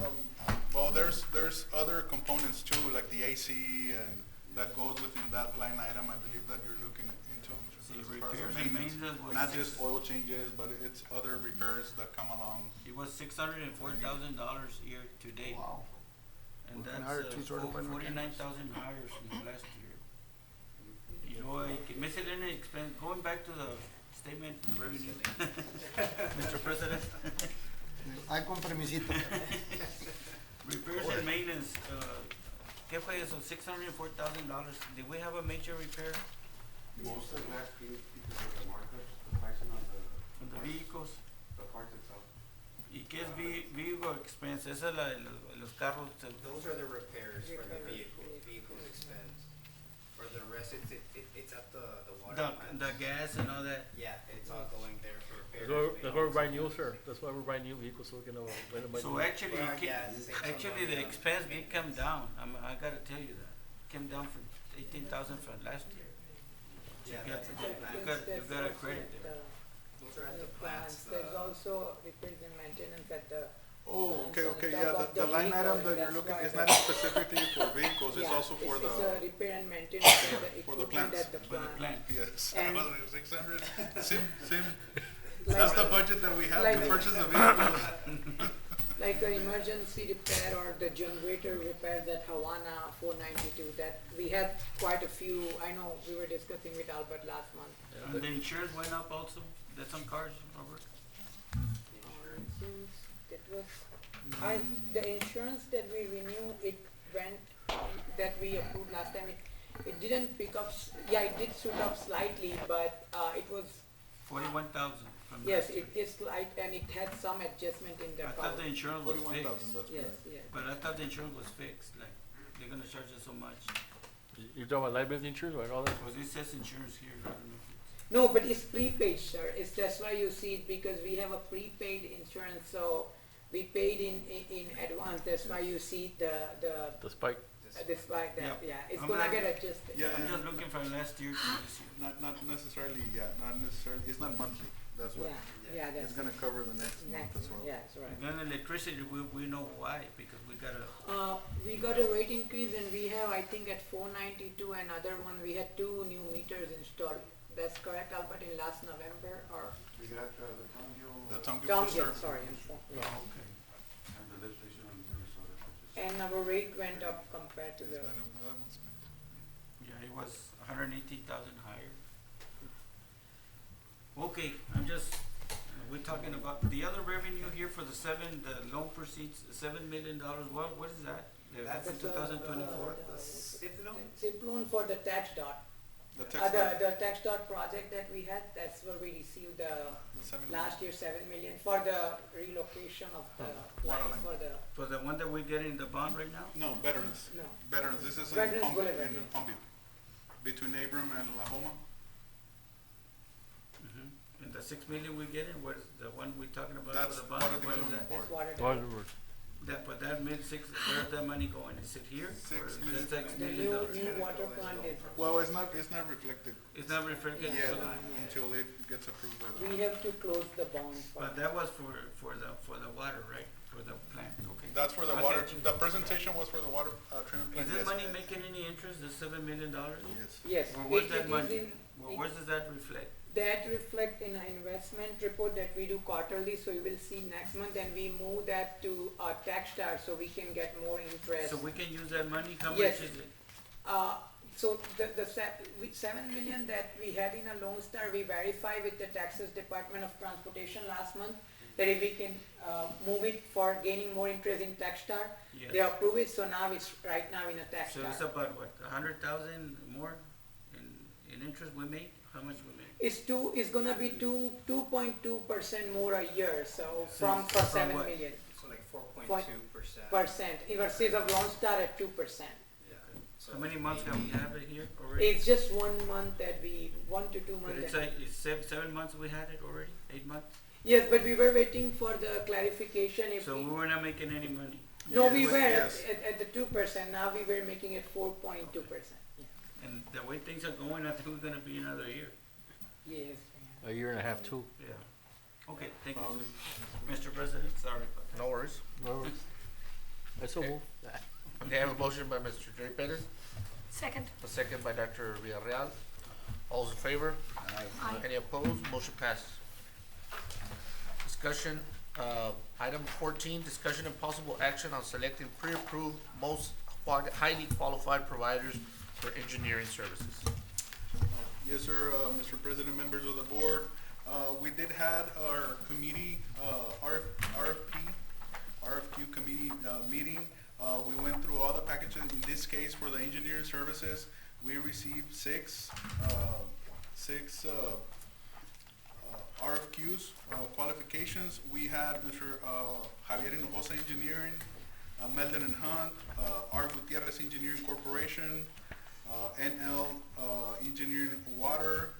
well, there's other components too, like the AC, and that goes within that line item, I believe that you're looking into. See, As far as repairs the and maintenance. maintenance was Not six- just oil changes, but it's other repairs that come along. It was $604,000 year to date. Wow. And We can hire that's two certified mechanics. 49,000 hires from last year. You know, miscellaneous expense, going back to the statement of revenue, Mr. President. Ay, con permisito. Repairs and maintenance, ¿qué fue eso? $604,000. Did we have a major repair Most of that is because of the markups, the pricing on on the vehicles? the parts itself. ¿Y qué es vehicle expense? Esa es la de los carros. Those are the repairs for the vehicle's expense. For the rest, it's at the water plant. The gas and all that. Yeah, it's all going there for repairs. That's why we're buying new, sir. That's why we're buying new vehicles, so we can know when to buy So new. actually, Well, it ca- yeah, it saves some actually money the on expense did come maintenance. down. I gotta tell you that. Came down from 18,000 from last year. Yeah, You that's got- at the you plant. got- you got a credit there. Those are at The the plants. There's also repairs and maintenance at the. Oh, okay, plants on okay, top yeah, of the line vehicle, item and that you're that's looking, why it's the- not specifically for vehicles, it's Yeah, also for It's a the, repair and maintenance for the for the equipment plants. at the For the plant. plant. yes, And- 600, same, Like- that's the budget that we have like- to purchase the vehicle. Like the emergency repair or the generator repairs at Havana 492, that we had quite a few. I know we were discussing with Albert last month. And the insurance went up also. That's some cars, Robert. Since that was, the insurance that we renew, it went, that we approved last time, it didn't pick up, yeah, it did shoot up slightly, but, it was, 41,000 from yes, last year. it is slight, and it had some adjustment in the I cost. thought the insurance was 41,000, fixed. that's Yes, correct. yes. But I thought the insurance was fixed, like, they're gonna charge us so much. You're talking about liability insurance, right, all that? Well, this says insurance here, I don't know if it's. No, but it's prepaid, sir. It's that's why you see it, because we have a prepaid insurance, so we paid in advance. That's why you see the The spike. despite that, Yeah. yeah, it's I'm gonna not- get adjusted. Yeah, I'm and just looking from last year to this year. not necessarily, not necessarily, it's not monthly, that's what, Yeah, it's that's gonna cover the next month as well. yeah, that's right. Then electricity, we know why, because we got a, We got a rate increase, and we have, I think at 492, another one, we had 2 new meters installed. That's correct, Albert, in last November, or We got the Palmview. The Tom Tom, booster. sorry, yeah. okay. And the lift station on Minnesota, which is. And our rate went up compared to the, That one's good. Yeah, it was 118,000 higher. Okay, we're talking about the other revenue here for the loan proceeds, $7 million. What is that? That's in That's, 2024. SIP loan? SIP loan for the tax dot. The text, The tax dot project that we had, that's where we received the 7 last year 7 million for the relocation of the Water line line. for the, For the one that we're getting the bond right now? No, veterans, no. veterans, this is in Veterans Boulevard, in yeah. Palmview, between Abram and La Homa. And the 6 million we're getting, what is the one we're talking about That's for the bond? Water What is Development that? Board. That's water. Water works. That, but that mid-six, where's that money going? Is it here? Or is $6 it $6 The million? new water plant is, Well, it's not reflected It's not reflected, yet so, until it gets approved by the. we have to close the bond for. but that was for the water, right? For the plant, okay. That's for the I water, got you. the presentation was for the water, treatment Is plant, this yes. money making any interest, the $7 million? Yes. Yes. Well, where's it that is money? in- Where does that reflect? That reflect in an investment report that we do quarterly, so you will see next month, and we move that to our tax star so we can get more interest. So we can use that money, how much Yes. is it? So the 7 million that we had in a Lone Star, we verified with the Texas Department of Transportation last month, that if we can, move it for gaining more interest in tax star, Yes. they approve it, so now it's right now in a tax So star. it's about what, 100,000 more in interest we made? How much we made? It's gonna be 2.2% more a year, so for from 7 what? million So like 4.2%. percent, versus of Lone Star at 2%. Yeah. So How many months have we had it here already? It's just 1 month that 1 to 2 But months. it's that- like, it's 7 months we had it already, 8 months? Yes, but we were waiting for the clarification if So we were not making any money. no, we Yes, were yes. at the 2%, now we were making it 4.2%. And the way things are going, I think we're gonna be another year. Yes. A year and a half too. Yeah. Okay, thank you, Mr. President, sorry about that. No worries. No worries. Let's so Okay. move. Okay, I have a motion by Mr. Jerry Pettis, Second. a second by Dr. Villarreal. All those in favor? Aye. Any opposed? Motion passes. Discussion, item 14, discussion and possible action on selecting pre-approved most highly qualified providers for engineering services. Yes, sir, Mr. President, members of the board. We did have our committee, RFQ committee, meeting. We went through all the packages. In this case, for the engineering services, we received six RFQs, qualifications. We had Mr. Javier Hinojosa Engineering, Meldon and Hunt, R. Gutierrez Engineering Corporation, NL Engineering Water,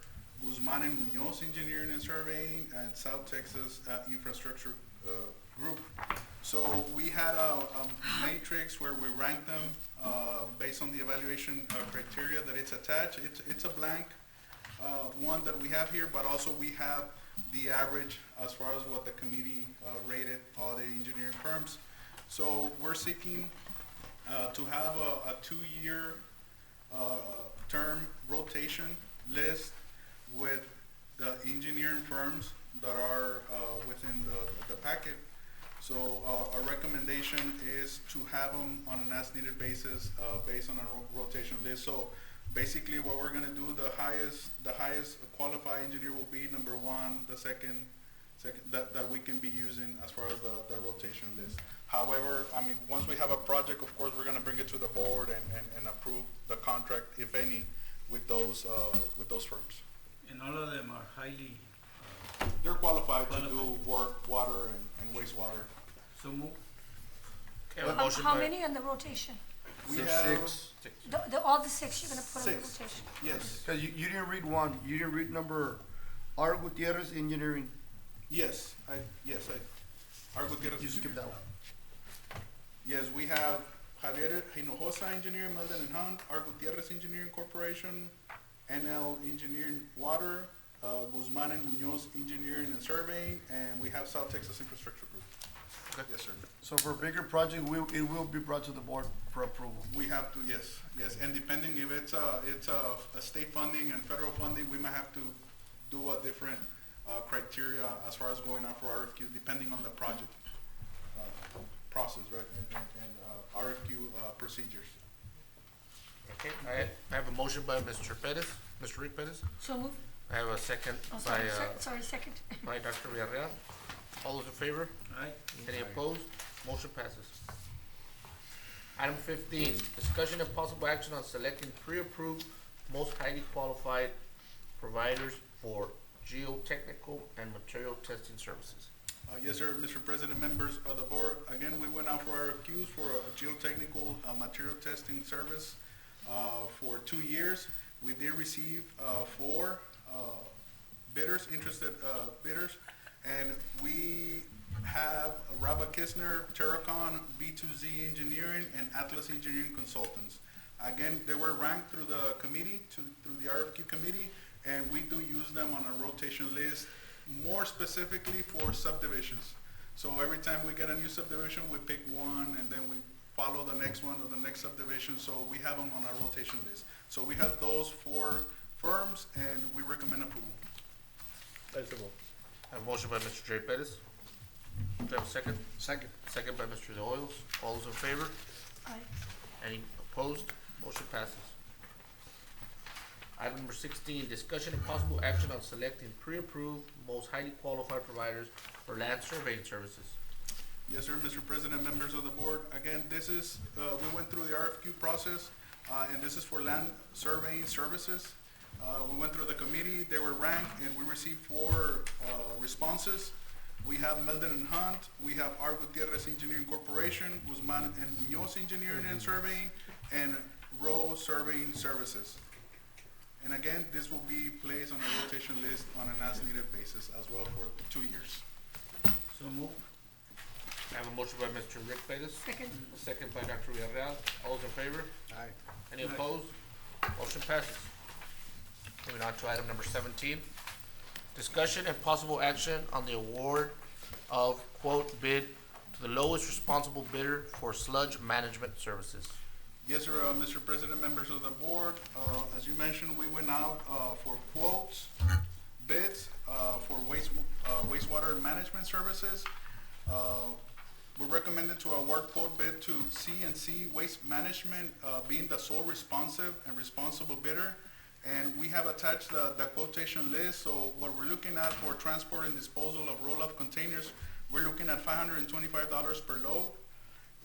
Guzman and Munoz Engineering and Surveying, and South Texas Infrastructure Group. So we had a matrix where we ranked them based on the evaluation criteria that it's attached. It's a blank one that we have here, but also we have the average as far as what the committee rated all the engineering firms. So we're seeking to have a 2-year term rotation list with the engineering firms that are within the packet. So our recommendation is to have them on an as-needed basis based on a rotation list. So basically what we're gonna do, the highest qualified engineer will be number 1, the second that we can be using as far as the rotation list. However, I mean, once we have a project, of course, we're gonna bring it to the board and approve the contract, if any, with those firms. And all of them are highly, They're qualified to do work, water and wastewater. so move. Okay, I have a motion How by- many on the rotation? We So have six. All the 6 you're gonna put on the Six. rotation? Yes, Cause you didn't read one, you didn't read number R. Gutierrez Engineering, yes, our Gutierrez. you skipped that one. Yes, we have Javier Hinojosa Engineering, Meldon and Hunt, R. Gutierrez Engineering Corporation, NL Engineering Water, Guzman and Munoz Engineering and Surveying, and we have South Texas Infrastructure Group. Yes, sir. So for a bigger project, it will be brought to the board for approval. We have to, yes, and depending if it's a state funding and federal funding, we might have to do a different criteria as far as going out for RFQ, depending on the project process, right, and RFQ procedures. Okay, I have a motion by Mr. Pettis, Mr. Rick Pettis. So move. I have a second Oh, by, sorry, second. by Dr. Villarreal. All those in favor? Aye. Any opposed? Motion passes. Item 15, discussion and possible action on selecting pre-approved most highly qualified providers for geotechnical and material testing services. Yes, sir, Mr. President, members of the board, again, we went out for RFQs for a geotechnical material testing service for 2 years. We did receive 4 bidders, interested bidders, and we have Rabba Kistner, Terracon, B2Z Engineering, and Atlas Engineering Consultants. Again, they were ranked through the committee, through the RFQ committee, and we do use them on a rotation list, more specifically for subdivisions. So every time we get a new subdivision, we pick one, and then we follow the next one or the next subdivision, so we have them on our rotation list. So we have those 4 firms, and we recommend approval. Second. I have a motion by Mr. J. Pettis. Do I have a second? Second. Second by Mr. De Hoyos. All those in favor? Aye. Any opposed? Motion passes. Item number 16, discussion and possible action on selecting pre-approved, most highly qualified providers for land surveying services. Yes, sir, Mr. President, members of the board. Again, this is, we went through the RFQ process, and this is for land surveying services. We went through the committee, they were ranked, and we received 4 responses. We have Meldon and Hunt, we have R. Gutierrez Engineering Corporation, Guzman and Munoz Engineering and Surveying, and Rowe Surveying Services. And again, this will be placed on a rotation list on an as-needed basis as well for 2 years. So move. I have a motion by Mr. Rick Pettis. Second. Second by Dr. Villarreal. All those in favor? Aye. Any opposed? Motion passes. Moving on to item number 17. Discussion and possible action on the award of quote bid to the lowest responsible bidder for sludge management services. Yes, sir, Mr. President, members of the board, as you mentioned, we went out, for quotes, bids, for wastewater management services. We're recommended to award quote bid to C&C Waste Management, being the sole responsive and responsible bidder. And we have attached the quotation list, so what we're looking at for transport and disposal of roll-off containers, we're looking at $525 per load.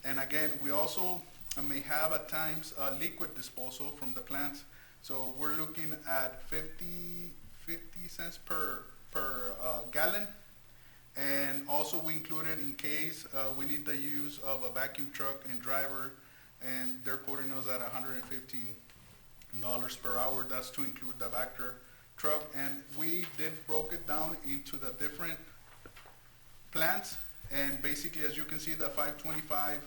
And again, we also may have at times liquid disposal from the plants. So we're looking at 50 cents per gallon. And also we included in case we need the use of a vacuum truck and driver, and they're quoting us at $115 per hour. That's to include the Vector truck. And we did broke it down into the different plants. And basically, as you can see, the 525,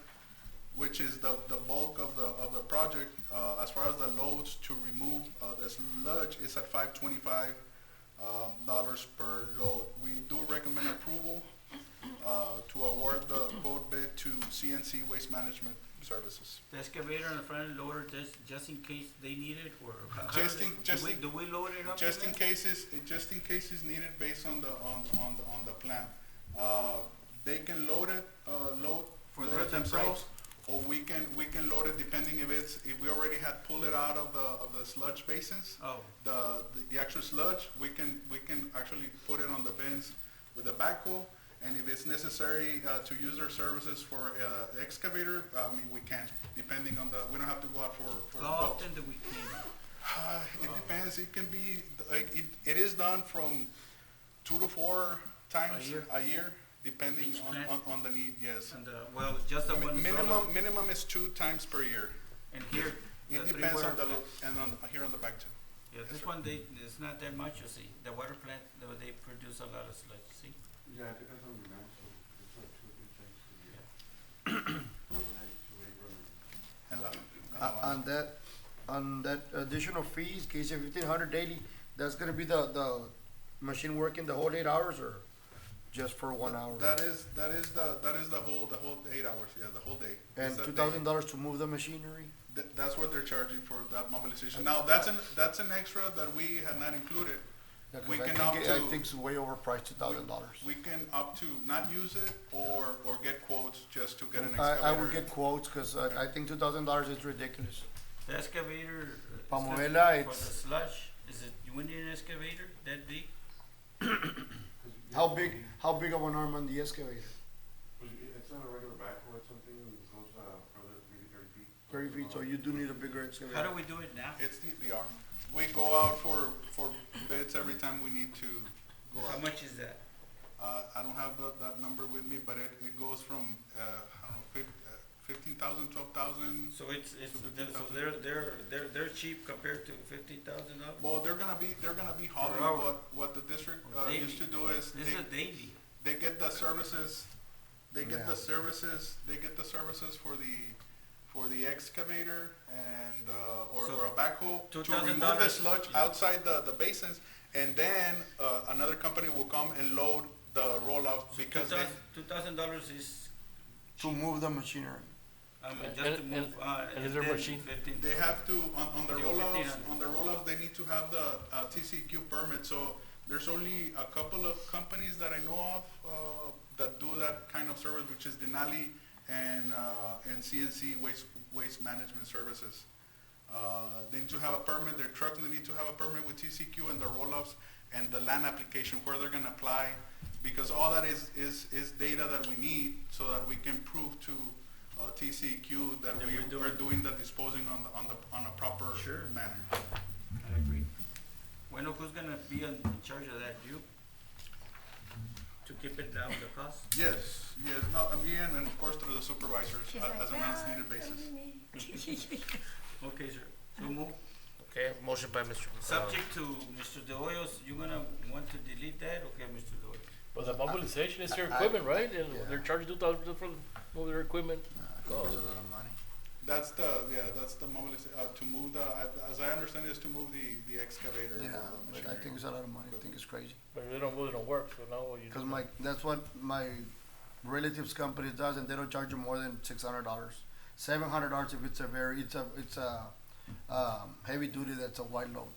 which is the bulk of the project, as far as the loads to remove the sludge, is at $525 per load. We do recommend approval to award the quote bid to C&C Waste Management Services. The excavator and the front end loader, just in case they need it, or how Just do in- they- just do we, in- do we load it up? Just to in them? cases needed based on the plan. They can load it For load their it themselves, or we can load it depending if we already had pulled it out of the sludge basins. Oh, The actual sludge, we can actually put it on the bins with a backhoe, and if it's necessary to use their services for the excavator, I mean, we can, depending on we don't have to go out for how quotes. often do we clean it? It depends. It can be, it is done from 2 to 4 times A a year, depending Each plant? on the need, yes. And, well, just the one. Minimum is 2 times per year. And here, It the three depends water on the, plants. and here on the back too. Yeah, this one, it's not that much, you see. The water plant, they produce a lot of sludge, see? Yeah, it depends on the demand, so it's like 2 or 3 times a year. And On that additional fees, case of 1,500 daily, that's gonna be the machine working the whole 8 hours, or just for 1 hour? That is the whole 8 hours, yeah, the whole day. And It's a day. $2,000 to move the machinery? That's what they're charging for that mobilization. Now, that's an extra that we had not included. Yeah, 'cause We I can think opt I to- think it's way overpriced, $2,000. We can opt to not use it or get quotes just to get an I excavator. would get quotes, cause I think $2,000 is ridiculous. The excavator. Pamuela, For the it's, sludge, is it, you need an excavator that big? how big of an arm on the excavator? It's not a regular backhoe, it's something that goes further, maybe 30 feet. 30 feet, so you do need a bigger excavator. How do we do it now? It's the arm. We go out for bids every time we need to go How out. much is that? I don't have that number with me, but it goes from, I don't know, 15,000, 12,000. So it's, so 15,000. they're cheap compared to $50,000? Well, they're gonna be hauling. hour. What the district Or daily. used to do is This is a daily. they get the services They get Yeah. the services, for the excavator and, or So, a backhoe to $2,000, remove the sludge yeah. outside the basins. And then, another company will come and load the roll-off because they, $2,000 is, To move the machinery. just to move, and is there a then machine? 15. they have to, on the They go roll-offs, 1,500. on the roll-offs, they need to have the, TCQ permit. So there's only a couple of companies that I know of, that do that kind of service, which is Denali and CNC Waste Management Services. They need to have a permit, their trucks, they need to have a permit with TCQ and the roll-offs and the land application where they're gonna apply, because all that is data that we need so that we can prove to, TCQ that That we we're are doing the disposing on a proper Sure. manner. I agree. Bueno, who's gonna be in charge of that, you? To keep it down, the cost? Yes, no, me and of course through the supervisors She's as like, a as-needed basis. Okay, sir, so move. Okay, motion by Mr. Subject to Mr. De Hoyos, you gonna want to delete that, okay, Mr. De Hoyos? But the mobilization is their equipment, right? And Yeah. they're charging $2,000 for move their equipment. It's a lot of money. That's the mobilization, to move as I understand it, is to move the excavator. Yeah, or the but I machinery. think it's a lot of money. I think it's crazy. But if they don't move, it don't work. So now what you Cause do? that's what my relative's company does, and they don't charge you more than $600. $700 if it's a heavy duty that's a wide load.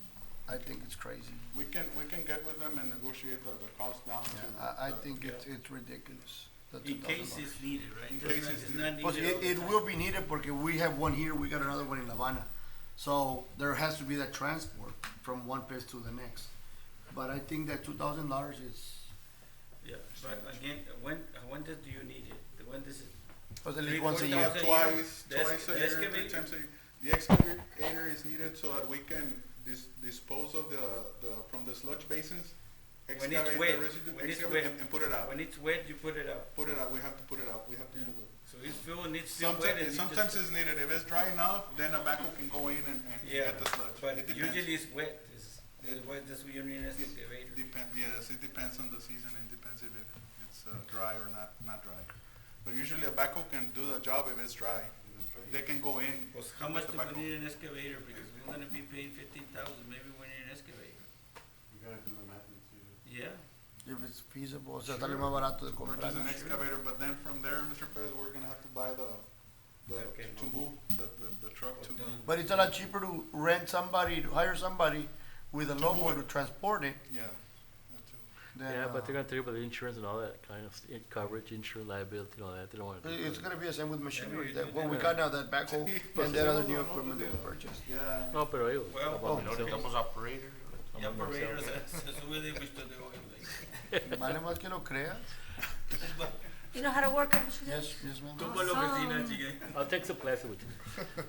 I think it's crazy. We can get with them and negotiate the cost down to. Yeah, I think it's ridiculous. the In case $2,000. it's needed, right? In It's case not- it's it's not But needed all the it time. will be needed because we have one here, we got another one in La Habana. So there has to be that transport from one place to the next. But I think that $2,000 is, Yeah, but again, when do you need it? When does it? was at Three, least once a 4,000 year. a year? Twice The a year, three excavator? times a year. The excavator is needed so that we can dispose of from the sludge basins. When it's Excavate wet, the residue, when it's excavate wet. and put it out. When it's wet, you put it out. Put it out, we have to put it out, we have to Yeah. move it. So it's still wet and you Sometimes just. it's needed, if it's dry enough, then a backhoe can go in and Yeah, get the sludge. but It depends. usually it's wet, it's wet, that's what you need an excavator. Yes, it depends on the season, it depends if it's dry or not dry. But usually a backhoe can do the job if it's dry. They can go in Pues how with much the do we backhoe. need an excavator, because we're gonna be paying 15,000, maybe we need an excavator. We gotta do the math and see. Yeah, If it's feasible, o sea, sale más barato de Purchase comprar. an excavator, but then from there, Mr. Perez, we're gonna have to buy Okay. to move, the truck to. Done. But it's a lot cheaper to hire somebody with a logo to transport it Yeah, that too. than, Yeah, but they're gonna tell you about the insurance and all that kind of coverage, insurance, liability, and all that. They don't want to. it's gonna be the same with machinery, you that do what we that. got now, that backhoe and that other new equipment that we purchased. Yeah. No, pero ellos. Well, about No themselves. necesitamos operator. the operators, that's where they wish to do it. Vale más que lo creas. You know how to work it, Mr. Yes, yes, ma'am. Tú por la oficina, chica. I'll take some classes with you.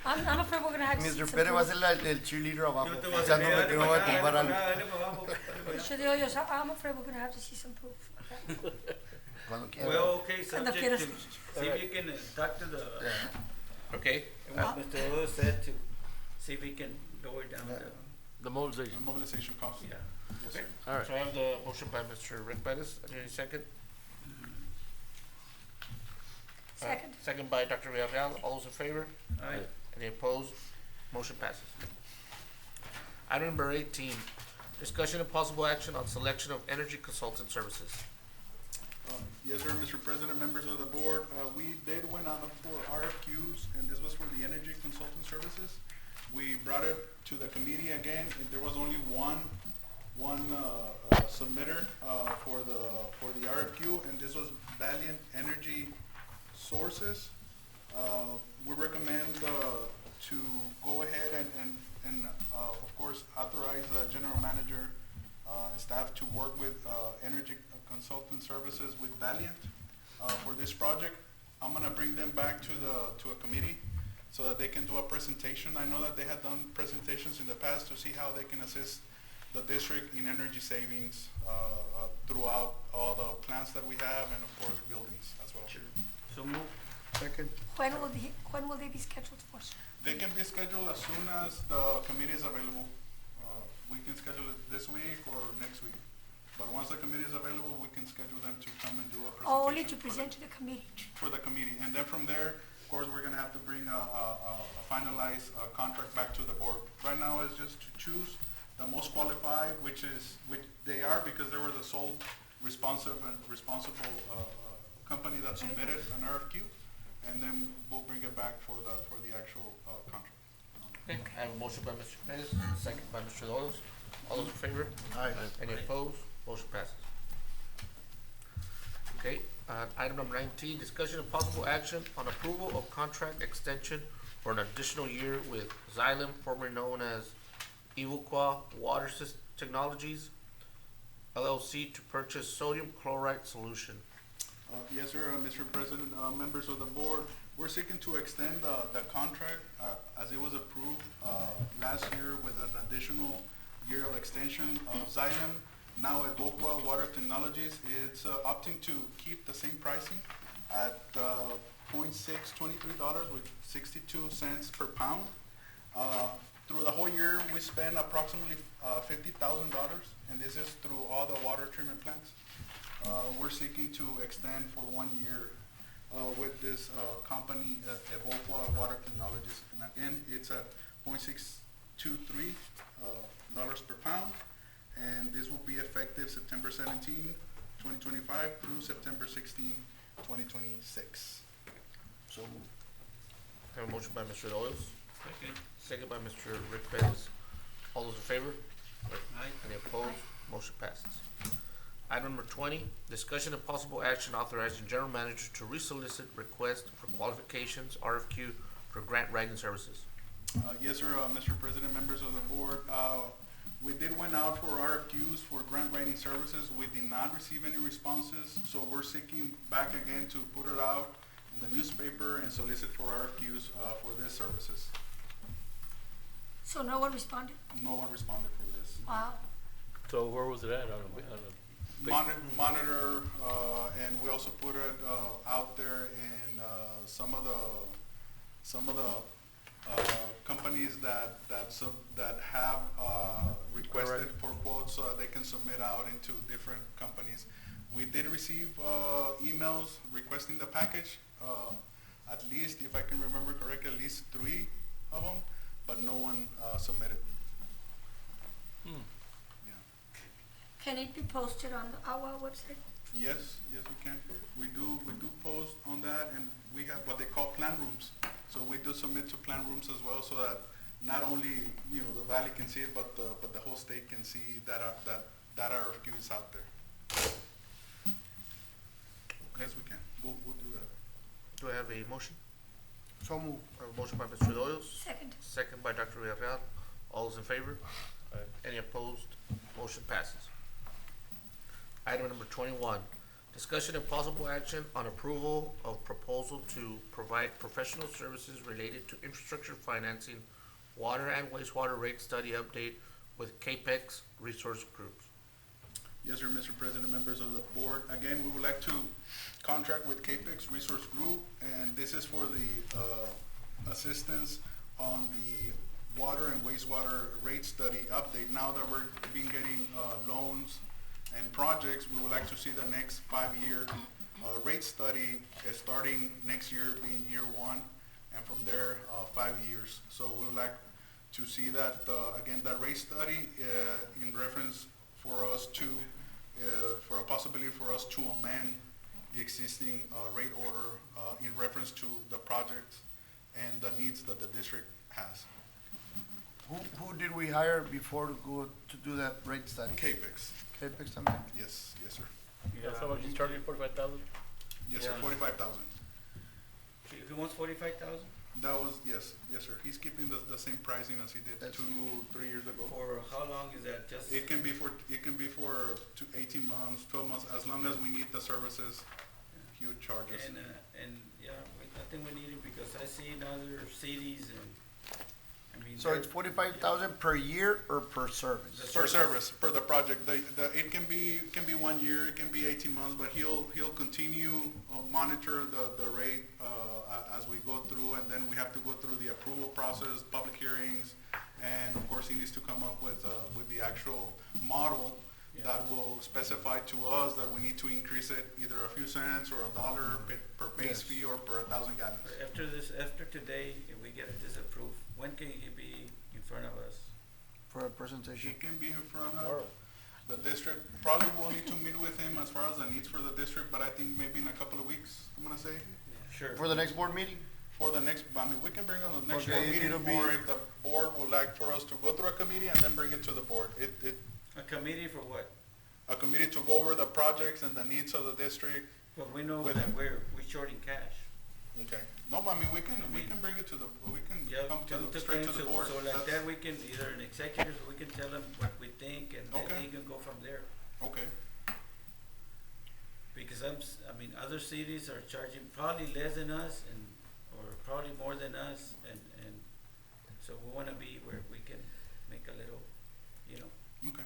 I'm afraid we're gonna have to see Mr. some Pérez va a proof. ser el cheerleader abajo, Yo te voy a pensándome dale que no pa' va a acá, comprar dale algo. pa' acá, dale pa' abajo, dale pa' allá. Mr. De Hoyos, I'm afraid we're gonna have to see some proof. Cuando quiera. Well, okay, Cuando subject quieras. to, see if you can talk to the, Yeah. Okay, what Mr. Odo said to, see if he can lower down Yeah. The mobilization. Mobilization costs. yeah. Yes, sir. All right. so I have the motion by Mr. Rick Bettis. Any second? Second. Second by Dr. Villarreal. All those in favor? Alright, Any opposed? Motion passes. Item number 18, discussion and possible action on selection of energy consultant services. Yes, sir, Mr. President, members of the board, we did went out for RFQs, and this was for the energy consultant services. We brought it to the committee again, and there was only one submitter, for the RFQ, and this was Valiant Energy Sources. We recommend, to go ahead and of course, authorize the general manager, and staff to work with, energy consultant services with Valiant, for this project. I'm gonna bring them back to a committee so that they can do a presentation. I know that they had done presentations in the past to see how they can assist the district in energy savings, throughout all the plants that we have and of course buildings as well. so move. Second. When will they be scheduled for, sir? They can be scheduled as soon as the committee is available. We can schedule it this week or next week. But once the committee is available, we can schedule them to come and do a presentation. Oh, only to for the- present to the committee. For the committee, and then from there, of course, we're gonna have to bring a finalized, contract back to the board. Right now is just to choose the most qualified, which they are, because they were the sole responsible, company that submitted an RFQ, and then we'll bring it back for the actual, contract. Okay, I have a motion by Mr. Perez, second by Mr. Doyles. All those in favor? Aye. Any opposed? Motion passes. Okay, item number 19, discussion of possible action on approval of contract extension for an additional year with Xylem, formerly known as AGUA Water Technologies LLC, to purchase sodium chloride solution. Yes, sir, Mr. President, members of the board, we're seeking to extend the contract as it was approved last year with an additional year of extension of Xylem. Now at AGUA Water Technologies, it's opting to keep the same pricing at $0.623 with 62 cents per pound. Through the whole year, we spend approximately $50,000, and this is through all the water treatment plants. We're seeking to extend for 1 year with this company, AGUA Water Technologies. And again, it's at $0.623 per pound, and this will be effective September 17, 2025 through September 16, 2026. So moved. I have a motion by Mr. Doyles, Second. second by Mr. Rick Perez. All those in favor? Aye. Any opposed? Motion passes. Item number 20, discussion of possible action authorizing general manager to resolicit request for qualifications, RFQ, for grant writing services. Yes, sir, Mr. President, members of the board. We did went out for RFQs for grant writing services. We did not receive any responses, so we're seeking back again to put it out in the newspaper and solicit for RFQs for these services. So no one responded? No one responded for this. Wow. So where was it at? On a Monitor, and we also put it out there in some of the companies that have requested for quotes, so they can submit out into different companies. We did receive emails requesting the package, at least, if I can remember correctly, at least 3 of them, but no one submitted. Yeah. Can it be posted on our website? Yes, we can. We do post on that, and we have what they call plan rooms. So we do submit to plan rooms as well, so that not only, the valley can see it, but the whole state can see that RFQ is out there. Yes, we can. We'll do that. Do I have a motion? So moved. I have a motion by Mr. Doyles, Second. second by Dr. Villarreal. All those in favor? Any opposed? Motion passes. Item number 21, discussion and possible action on approval of proposal to provide professional services related to infrastructure financing, water and wastewater rate study update with CAPEX resource groups. Yes, sir, Mr. President, members of the board. Again, we would like to contract with CAPEX Resource Group, and this is for the assistance on the water and wastewater rate study update. Now that we're getting loans and projects, we would like to see the next 5-year rate study starting next year being year 1, and from there 5 years. So we would like to see that again, that rate study in reference for us to for a possibility for us to amend the existing rate order in reference to the project and the needs that the district has. Who did we hire before to go to do that rate study? CAPEX. CAPEX también? Yes, sir. That's how much he's charging, 45,000? Yes, sir, Yeah. 45,000. He wants 45,000 That was, yes, sir. He's keeping the same pricing as he did That's- 2-3 years ago. for how long is that? Just It can be for 18 months, 12 months, as long as we need the services, he would charge us. and yeah, I think we need it because I see in other cities and I mean. So it's 45,000 per year or per service? Per service, per the project. It can be 1 year, it can be 18 months, but he'll continue monitor the rate as we go through, and then we have to go through the approval process, public hearings, and of course he needs to come up with the actual model that will specify to us that we need to increase it either a few cents or $1 per base Yes. fee or per 1,000 gallons. After today, if we get it disapproved, when can he be in front of us? For a He presentation. can be in front of the district. Probably we'll need to meet with him as far as the needs for the district, but I think maybe in a couple of weeks, I'm gonna say. Sure. For the next board meeting? For the next, I mean, we can bring it on the next Okay, board meeting, it'll be- or if the board would like for us to go through a committee and then bring it to the board. A committee for what? A committee to go over the projects and the needs of the district. But we know With that him. we're shorting cash. Okay. No, but I mean, we can bring it to the, we can Yeah, come straight to the board. So like That's- that, we can, either an executive, we can tell him what we think, and then Okay. he can go from there. Okay, Because I mean, other cities are charging probably less than us or probably more than us, and so we wanna be where we can make a little, okay.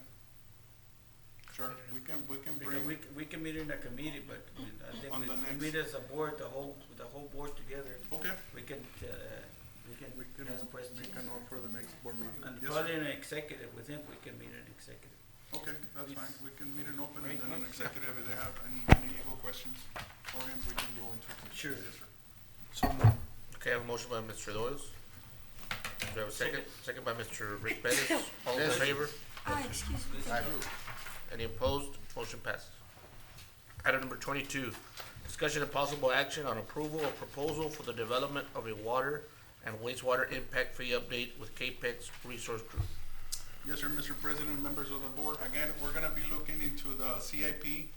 Sure, we can because bring, we can meet in a committee, but I mean, I think On the we next- meet as a board, the whole board together, okay. we can We can ask questions. make a note for the next board meeting. And Yes, probably sir. an executive, with him, we can meet an executive. Okay, that's fine. We can meet an open and Right, then an Mike? executive. If they have any legal questions for him, we can go into. Sure. Yes, sir. So moved. Okay, I have a motion by Mr. Doyles. Do I have a second? Second by Mr. Rick Bettis. All in Yes. favor? Excuse me. Aye. Any opposed? Motion passes. Item number 22, discussion and possible action on approval of proposal for the development of a water and wastewater impact fee update with Capex Resource Group. Yes, sir, Mr. President, members of the board. Again, we're gonna be looking into the CIP,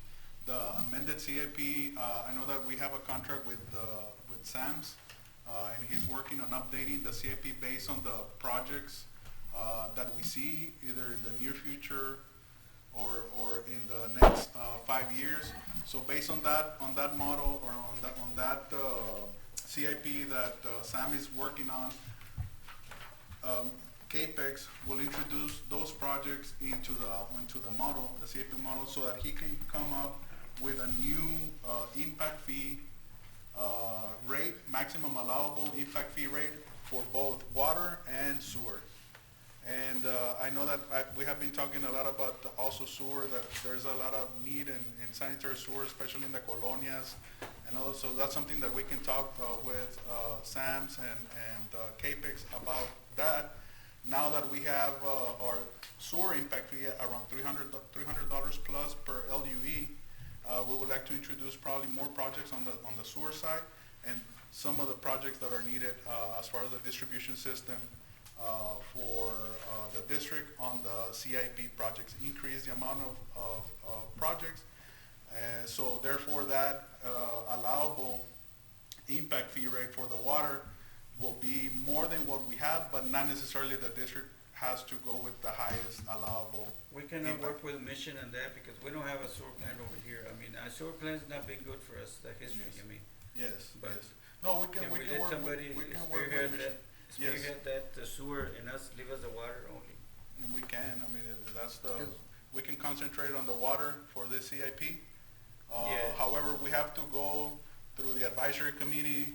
the amended CIP. I know that we have a contract with SAMS, and he's working on updating the CIP based on the projects, that we see either in the near future or in the next, 5 years. So based on that model or on that CIP that, SAM is working on, Capex will introduce those projects into the model, the CIP model, so that he can come up with a new impact fee rate, maximum allowable impact fee rate for both water and sewer. And I know that we have been talking a lot about also sewer, that there's a lot of need in sanitary sewer, especially in the colonias. And also, that's something that we can talk with SAMS and Capex about that. Now that we have our sewer impact fee at around $300 plus per LUE, we would like to introduce probably more projects on the sewer side, and some of the projects that are needed as far as the distribution system for the district on the CIP projects, increase the amount of projects. So therefore that allowable impact fee rate for the water will be more than what we have, but not necessarily the district has to go with the highest allowable. We cannot work with a mission on that because we don't have a sewer plant over here. I mean, our sewer plant's not been good for us, the history, Yes. I mean. Yes, But yes. No, we Can can we work let with, somebody we can work spearhead with that, mission. Yes. spearhead that, the sewer, and us, leave us the water only? And we can, I mean, that's Yes. we can concentrate on the water for this CIP. Yeah. However, we have to go through the advisory committee,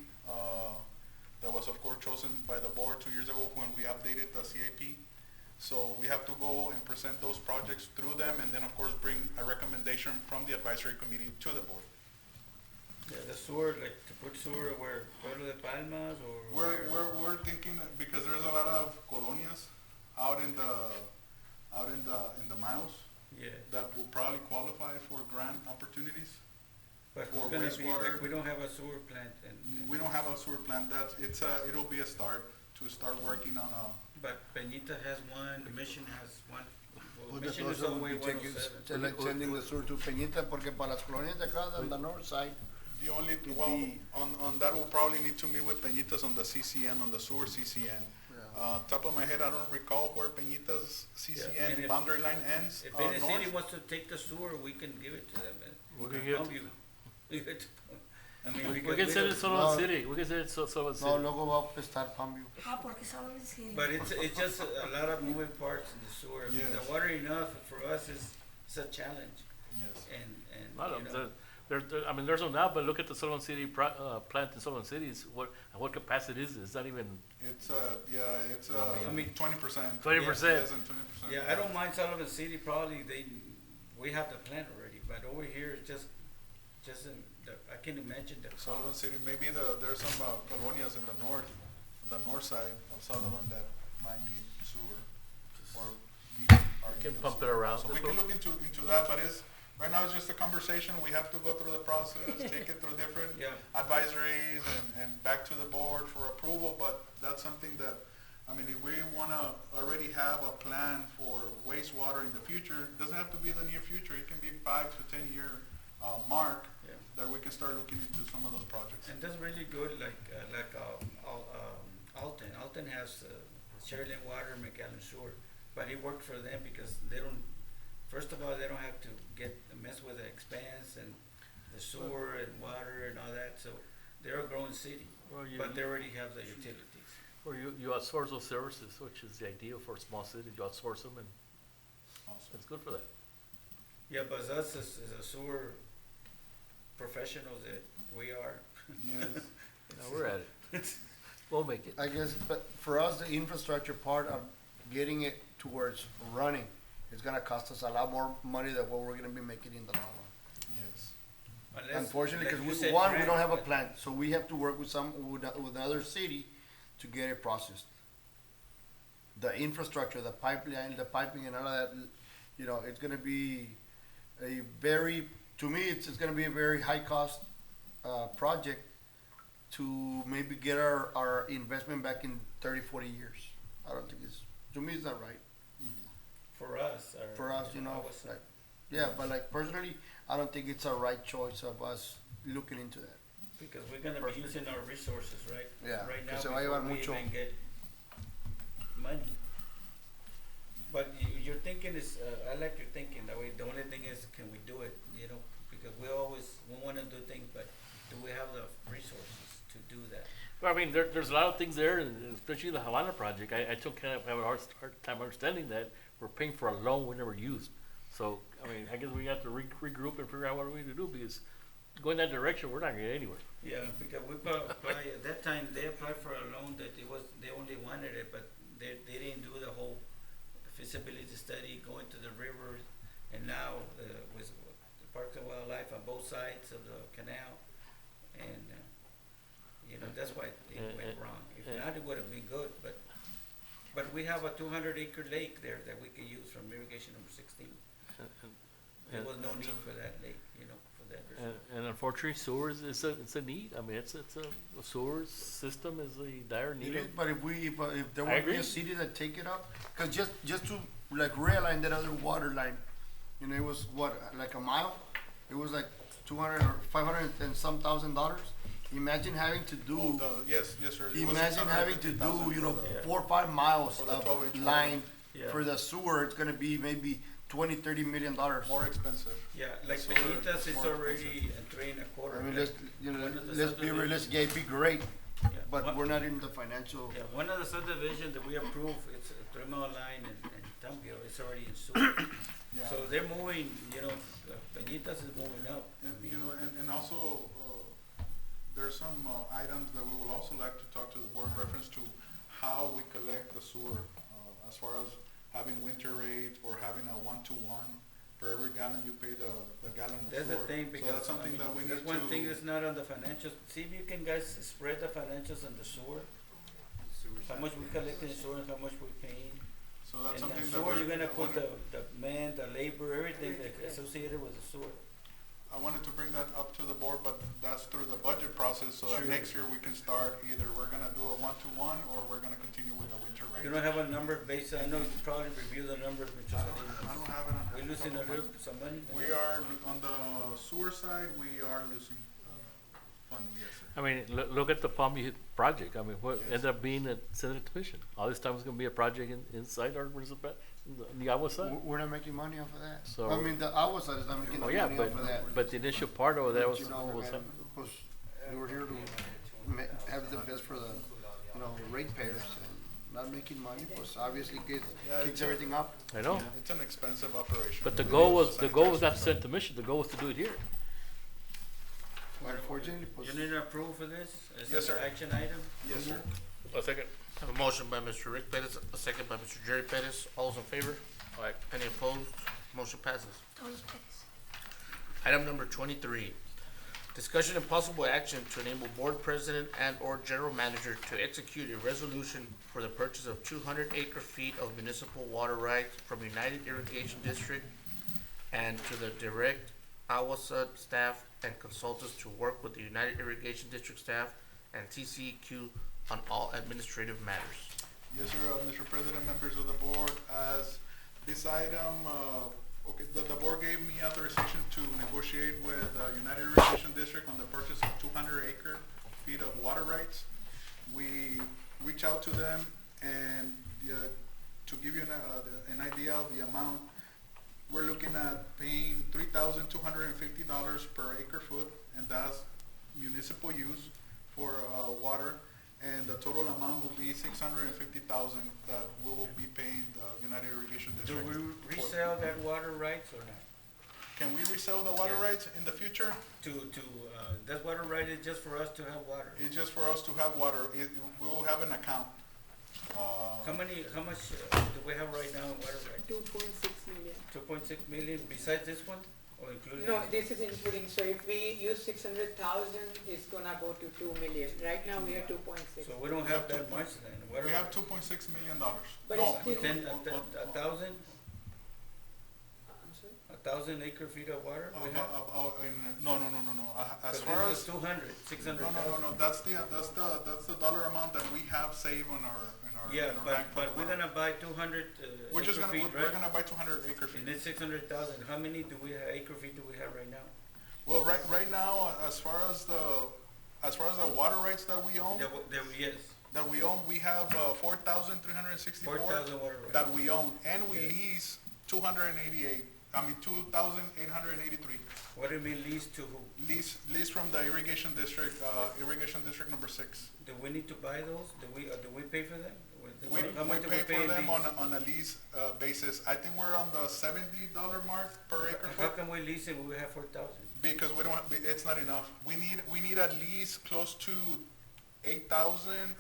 that was of course chosen by the board 2 years ago when we updated the CIP. So we have to go and present those projects through them, and then of course bring a recommendation from the advisory committee to the board. Yeah, the sewer, like to put sewer where, Pueblo de Palmas or where? We're thinking, because there's a lot of colonias out in the miles Yeah, that will probably qualify for grant opportunities. but for it's gonna be, wastewater. like, we don't have a sewer plant and, We don't have a sewer plant. It'll be a start to start working on but Peñita has one, Mission has one. Well, Would the Mission is also on way be taking, 107. sending the sewer to Peñita, porque para las colonias de acá, on the north side, the only, Could well, be- on that we'll probably need to meet with Peñitas on the CCN, on the sewer CCN. Yeah. Top of my head, I don't recall where Peñitas and CCN if- boundary line ends, If any city north. wants to take the sewer, we can give it to them, man. We can give it to- Palmview. Give it to- I mean, We because can we send don't- it Sullivan No. City, we can send it Sullivan no, City. luego va a estar Palmview. Porque Sullivan City. But it's just a lot of moving parts in the sewer. I mean, Yes. the water enough for us is a challenge, Yes. and, Lot you of, know. I mean, there's no now, but look at the Sullivan City plant in Sullivan City, what capacity is it? It's not even It's, it's, I mean, 20%. 20%. Less than 20%. Yeah, I don't mind Sullivan City, probably we have the plan already, but over here, it's just I can imagine the Sullivan cost. City, maybe there's some colonias in the north side of Sullivan that might need sewer or Can pump it around. So we can look into that, but right now it's just a conversation. We have to go through the process, take it through different Yeah. advisories and back to the board for approval, but that's something that, I mean, if we wanna already have a plan for wastewater in the future, it doesn't have to be the near future, it can be 5 to 10 year mark Yeah. that we can start looking into some of those projects. And that's really good, Alton. Alton has Cherryland Water, McAllen Sewer, but it worked for them because they don't, first of all, they don't have to mess with the expense and the sewer and water and all that, so they're a growing city, Well, but they already have the utilities. Or you outsource those services, which is the ideal for a small city. You outsource them, and Also. it's good for that. Yeah, but us as a sewer professionals that we are, Yes. Now we're at it. We'll make it. I guess, but for us, the infrastructure part of getting it towards running is gonna cost us a lot more money than what we're gonna be making in the long run. Yes. unless, Unfortunately, like because you we said, don't grant, have a but- plan, so we have to work with another city to get it processed. The infrastructure, the pipeline, the piping and all of that, you know, it's gonna be a very, to me, it's gonna be a very high cost, project to maybe get our investment back in 30, 40 years. I don't think to me, it's not right. For us, or. For us, you know, I was- like, yeah, but like personally, I don't think it's a right choice of us looking into that. Because we're gonna be Personally. using our resources, right? Yeah, Right now, que se va a before llevar we mucho. even get money. But your thinking is, I like your thinking, that way, the only thing is, can we do it, you know? Because we wanna do things, but do we have the resources to do that? Well, I mean, there's a lot of things there, and especially the Havana project. I still kind of have a hard time understanding that we're paying for a loan we never used. So, I mean, I guess we have to regroup and figure out what we need to do, because going that direction, we're not gonna get anywhere. Yeah, because we applied, at that time, they applied for a loan that they only wanted it, but they didn't do the whole feasibility study going to the river, and now, with the Parks and Wildlife on both sides of the canal, and, you know, that's why it went wrong. If not, it would have been good, but we have a 200-acre lake there that we can use from irrigation number 16. There was no need for that lake, you know, for that reserve. And unfortunately, sewer it's a need. I mean, it's a sewer system is a dire It need. is, but if there I would be agree. a city that take it up, cause just to like realign that other water line, you know, it was what, like a mile? It was like 200 or 500 and some $1,000. Imagine having to do, Yes, sir. It was imagine having to do, 650,000 you know, for the- 4 or 5 miles for the of 12-inch water. line Yeah. for the sewer. It's gonna be maybe $20-30 million. More expensive. Yeah, like sewer Peñitas is is more already a train a quarter. I mean, like, you know, one of the let's be realistic. Yeah, it'd be great, Yeah, but one- we're not in the financial. Yeah, one of the subdivisions that we approved, it's a 3-mile line in Palmview, it's already in sewer. Yeah. So they're moving, you know, Peñitas is moving up. And, you know, and also, there's some items that we would also like to talk to the board in reference to how we collect the sewer, as far as having winter rates or having a 1-to-1. For every gallon you pay the gallon of That's sewer. the thing, So because, that's something that we need to. that's one thing that's not on the financials. See if you can guys spread the financials on the sewer. How much we collect in sewer and how much we're paying. So that's And something the that sewer, we're. you're gonna I put wanted- the man, the labor, everything that associated with the sewer. I wanted to bring that up to the board, but that's through the budget process, so that Sure. next year we can start either we're gonna do a 1-to-1 or we're gonna continue with the winter rate. You don't have a number based, I know you probably review the numbers, Mr. I Salinas. don't have it on. We're losing a little, some money? We are, on the sewer side, we are losing, funding, yes, sir. I mean, look at the Palmview project. I mean, what Yes. ended up being a Senate commission. All this time was going to be a project inside our municipality, the Agua side. We're not making money off of that. So- I mean, the Agua side is not making Oh money yeah, off of that. but the initial part of that But, was you know, pues, we were here to have the best for the, you know, ratepayers, and not making money, pues obviously kicks everything up. I know. It's an expensive operation. But the It goal is was a not to send to mission. The goal was to do it here. Unfortunately, pues, You need approval for this? Is Yes, this an sir. action item? Yes, sir. A second. Have a motion by Mr. Rick Pettis, a second by Mr. Jerry Pettis. All those in favor? All right. Any opposed? Motion passes. Todos ustedes. Item number 23, discussion and possible action to enable board president and/or general manager to execute a resolution for the purchase of 200 acre-feet of municipal water rights from United Irrigation District and to the direct AGUA staff and consultants to work with the United Irrigation District staff and TCEQ on all administrative matters. Yes, sir, Mr. President, members of the board, as this item, the board gave me authorization to negotiate with United Irrigation District on the purchase of 200 acre-feet of water rights. We reach out to them and to give you an idea of the amount, we're looking at paying $3,250 per acre foot, and that's municipal use for water. And the total amount will be $650,000 that we will be paying the United Irrigation Do District. we for. resell that water rights or not? Can we resell the water Yeah. rights in the future? That water right is just for us to have water. It's just for us to have water. We will have an account. How much do we have right now in water rights? 2.6 million. 2.6 million besides this one, or including? No, this is including, so if we use 600,000, it's gonna go to 2 million. Right now, we are 2.6. So we don't have that much then. What We are- have $2.6 million. But No, it's still- a thousand, I'm sorry? 1,000 acre feet of water we have? No. As far as 200, 600,000. no. That's the dollar amount that we have saved on our Yeah, in our bank for but the we're water. gonna buy 200 We're just acre gonna feet, we're right? gonna buy 200 acre And feet. then 600,000, how many acre feet do we have right now? Well, right now, as far as the water rights that we own, Yes, we have 4,364 4,000 water rights. that we own, and we Yes. lease 2,883. What do you mean lease to who? Lease from the irrigation district, irrigation district number 6. Do we need to buy those? Do we pay for them? How We much do pay for in them lease? on a lease basis. I think we're on the $70 mark per acre How foot, can we lease it when we have 4,000? because we don't have, it's not enough. We need at least close to 7,000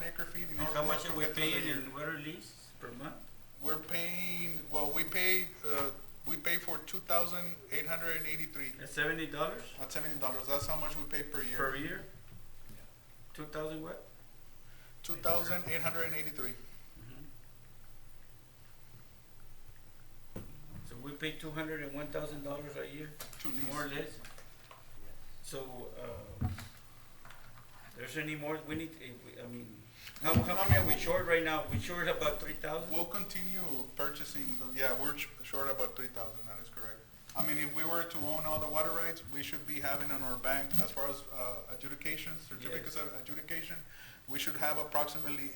acre feet in order How for us much to are we get through the paying year. in water lease per month? We're paying, we pay for 2,883 That's $70 at $70. That's how much we pay per year. per year? 2,000 what? 2,883. So we pay $201,000 a year, To lease. more or less? So, there's any more, we need, how many are we short right now? We short about 3,000? We'll continue purchasing, we're short about 3,000, that is correct. I mean, if we were to own all the water rights, we should be having on our bank, as far as adjudication, certificates of adjudication, we should have approximately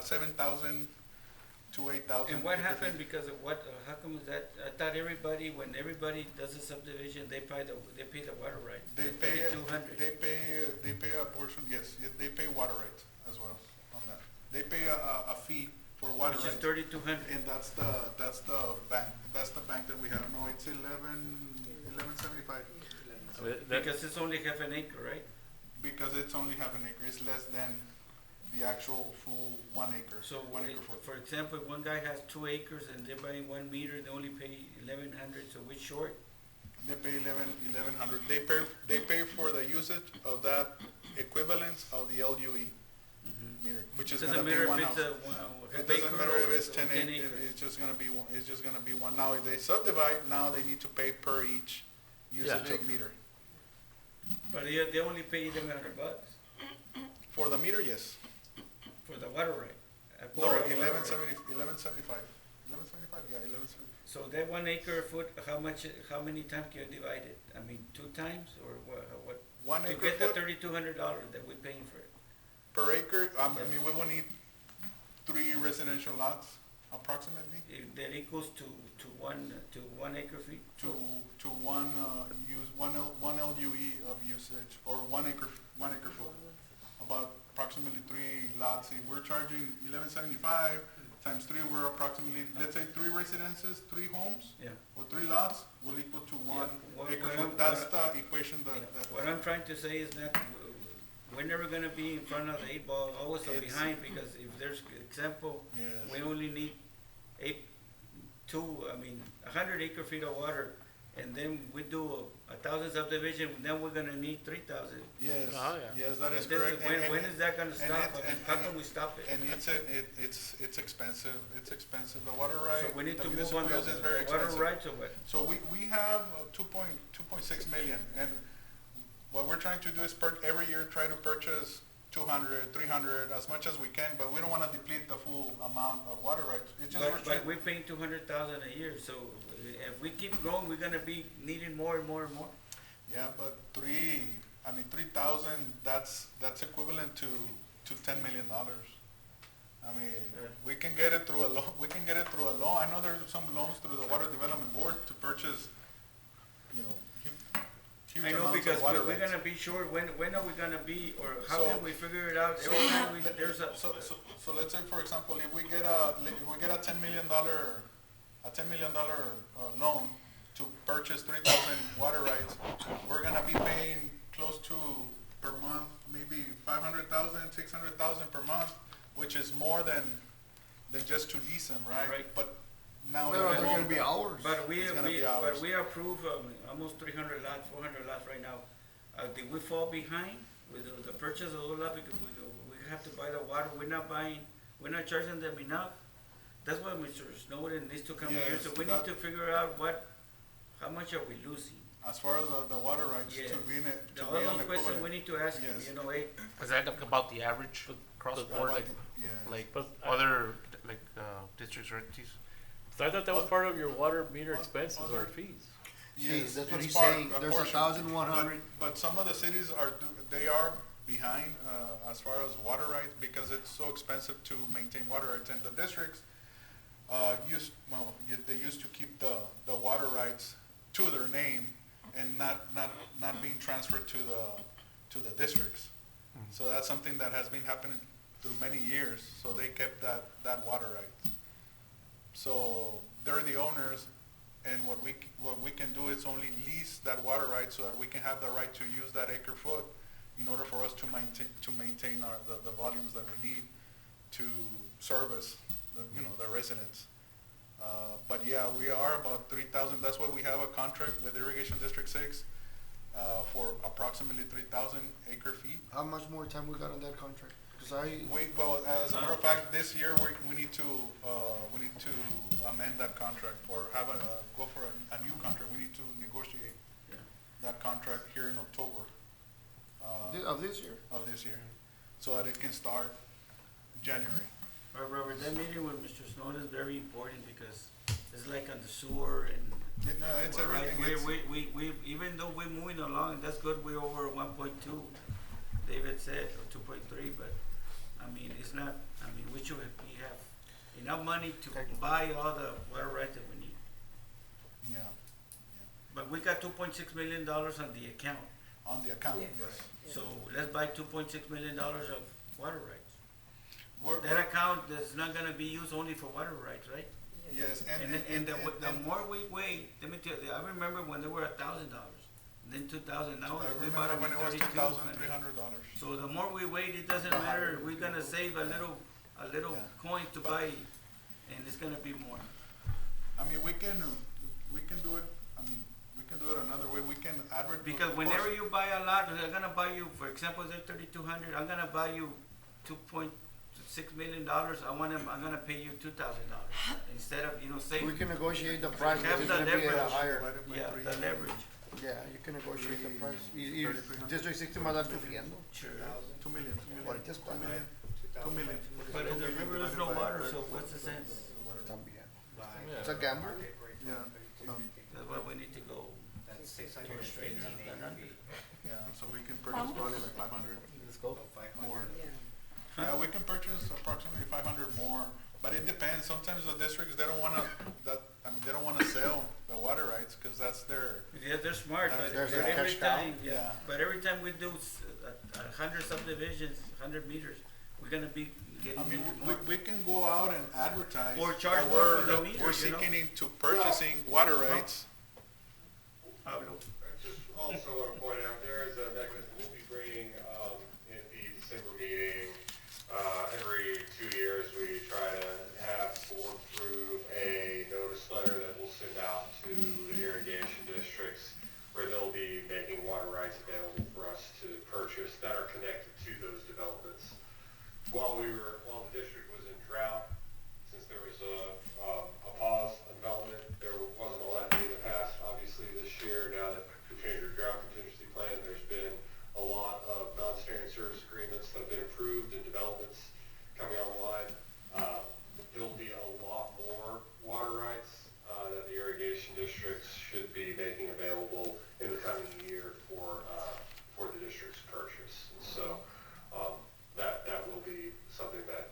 7,000 to 8,000. And what acre happened feet. because of what, how come is that, I thought when everybody does a subdivision, they pay the water right? They pay, 200. they pay a portion, yes, they pay water rights as well on that. They pay a fee for water Which is rights. 3,200. And that's the bank that we have. No, it's 1175, Because it's only half an acre, right? because it's only half an acre. It's less than the actual full 1 acre. So, 1 acre foot. for example, if one guy has 2 acres and they're buying 1 meter, they only pay 1,100, so we're short. They pay 1,100. They pay for the usage of that equivalence of the LUE meter, which is Doesn't gonna be matter 1 if house. it's a It doesn't matter if it's 10 10 acres, acres. it's just gonna be one, it's just gonna be one. Now, if they subdivide, now they need to pay per each usage Yeah. of meter. But they only pay $1,100 For the meter, yes. for the water right. A No, quarter of water right. 1175. 1175, yeah, 1175. So that 1 acre foot, how many times can you divide it? 2 times or what? 1 To acre get the foot $3,200 that we're paying for it. per acre, I mean, we will need 3 residential lots approximately That equals to 1 acre feet? to one one LUE of usage, or 1 acre foot. About approximately 3 lots. If we're charging 1175 times 3, we're approximately, let's say 3 residences, 3 homes, Yeah. or 3 lots will equal to 1 What- acre what foot. I'm- That's what the equation that. What I'm trying to say is that we're never gonna be in front of the 8 ball, always or It's- behind, because if there's example, Yes. we only need 100 acre feet of water, and then we do 1,000 subdivision, then we're gonna need 3,000. Yes, Oh, yeah. yes, that is But then correct. when is that gonna and stop? it- I mean, how can we stop it? And it's expensive, it's expensive. The water right. So we need the to move municipal on the use is very water expensive. rights or what? So we have 2.6 million, and what we're trying to do is every year try to purchase 200, 300, as much as we can, but we don't wanna deplete the full amount of water rights. It's just But restrict. we're paying 200,000 a year, so if we keep growing, we're gonna be needing more and more and more. Yeah, but 3,000, that's equivalent to $10 million. I mean, we can get it through a loan, I know there's some loans through the Water Development Board to purchase, huge I know, amounts because of water we're rights. gonna be sure, when are we gonna be, or how So- can we figure it out? So, Every time there's a, so let's say, for example, if we get a $10 million, loan to purchase 3,000 water rights, we're gonna be paying close to, per month, maybe 500,000, 600,000 per month, which is more than just to lease them, right? Right. But now. Well, we they're own gonna be them. ours. but It's gonna be ours. we approve, almost 300 lots, 400 lots right now. Did we fall behind with the purchase of those lots, because we have to buy the water, we're not charging them enough? That's why Mr. Snowden needs to come here, Yes, so we need to figure out how much are we losing? As far as the water rights, Yeah. to be in it, to All be an those questions we equivalent. need to ask him, Yes. hey, Is that about the average across the board, Yeah. like But other, districts or entities? So I thought that was part of your water meter Oth- expenses or other- fees. See, Yes, that's what it's he's part- saying. a There's portion. 1,100. But some of the cities are behind as far as water rights, because it's so expensive to maintain water rights. And the districts they used to keep the water rights to their name and not being transferred to the districts. So that's something that has been happening through many years. So they kept that water right. So they're the owners, and what we can do is only lease that water right so that we can have the right to use that acre foot in order for us to maintain the volumes that we need to service the residents. But yeah, we are about 3,000. That's why we have a contract with Irrigation District 6 for approximately 3,000 acre feet. How much more time we got on that contract? Cause Well, as a matter of fact, this year we need to amend that contract or go for a new contract. We need to negotiate that contract here in October of this year. so that it can start January. Robert, that meeting with Mr. Snowden is very important, because it's like on the sewer and. It's Right, everything. we, even though we're moving along, and that's good, we're over 1.2, David said, or 2.3, but, it's not, we should have enough money to buy all the water rights that we need. Yeah, But we got $2.6 million on the account, on the account. Yeah. Yes. so let's buy $2.6 million of water rights. We're- That account is not gonna be used only for water rights, right? Yes, And the more we wait, let me tell you, I remember when they were $1,000, then 2,000, now I we bought remember them when it was $32. $2,300. So the more we wait, it doesn't matter, we're gonna save a little Yeah. coin to buy, and it's gonna be more. We can do it. We can do it another way. We can advertise. Because whenever you buy a lot, they're gonna buy you, for example, they're 3,200, I'm gonna buy you $2.6 million, I'm gonna pay you $2,000, instead of, saving. We can negotiate the price. Have It's the gonna be at a leverage. higher. Yeah, the leverage. Yeah, you can negotiate the price. District 60 más dar sufriendo. Sure. 2 million. Ahorita es 2 cuando. million. 2 million. But in the river, there's no water, so what's the sense? También. Yeah. It's a gamble. Yeah. No. That's why we need to go That's to a straight up and under. Yeah. So we can purchase probably like 500 Let's go. more. Yeah. We can purchase approximately 500 more, but it depends. Sometimes the districts they don't want to sell the water rights because that's their. Yeah, they're smart, but There's but a every cash cow. time, Yeah. but every time we do 100 subdivisions, 100 meters, we're gonna be getting more. We can go out and advertise. Or charge that more for we're- the meter, We're you know? seeking into purchasing water rights. Pablo. I just also want to point out, there is a mechanism we'll be bringing, at the December meeting. Every 2 years, we try to have board approve a notice letter purchased that are connected to those developments. While the district was in drought, since there was a pause on development, there wasn't a lot in the past. Obviously this year, now that we changed our drought contingency plan, there's been a lot of non-standard service agreements that have been approved and developments coming online. There'll be a lot more water rights that the irrigation districts should be making available in the coming year for the district's purchase. And so that will be something that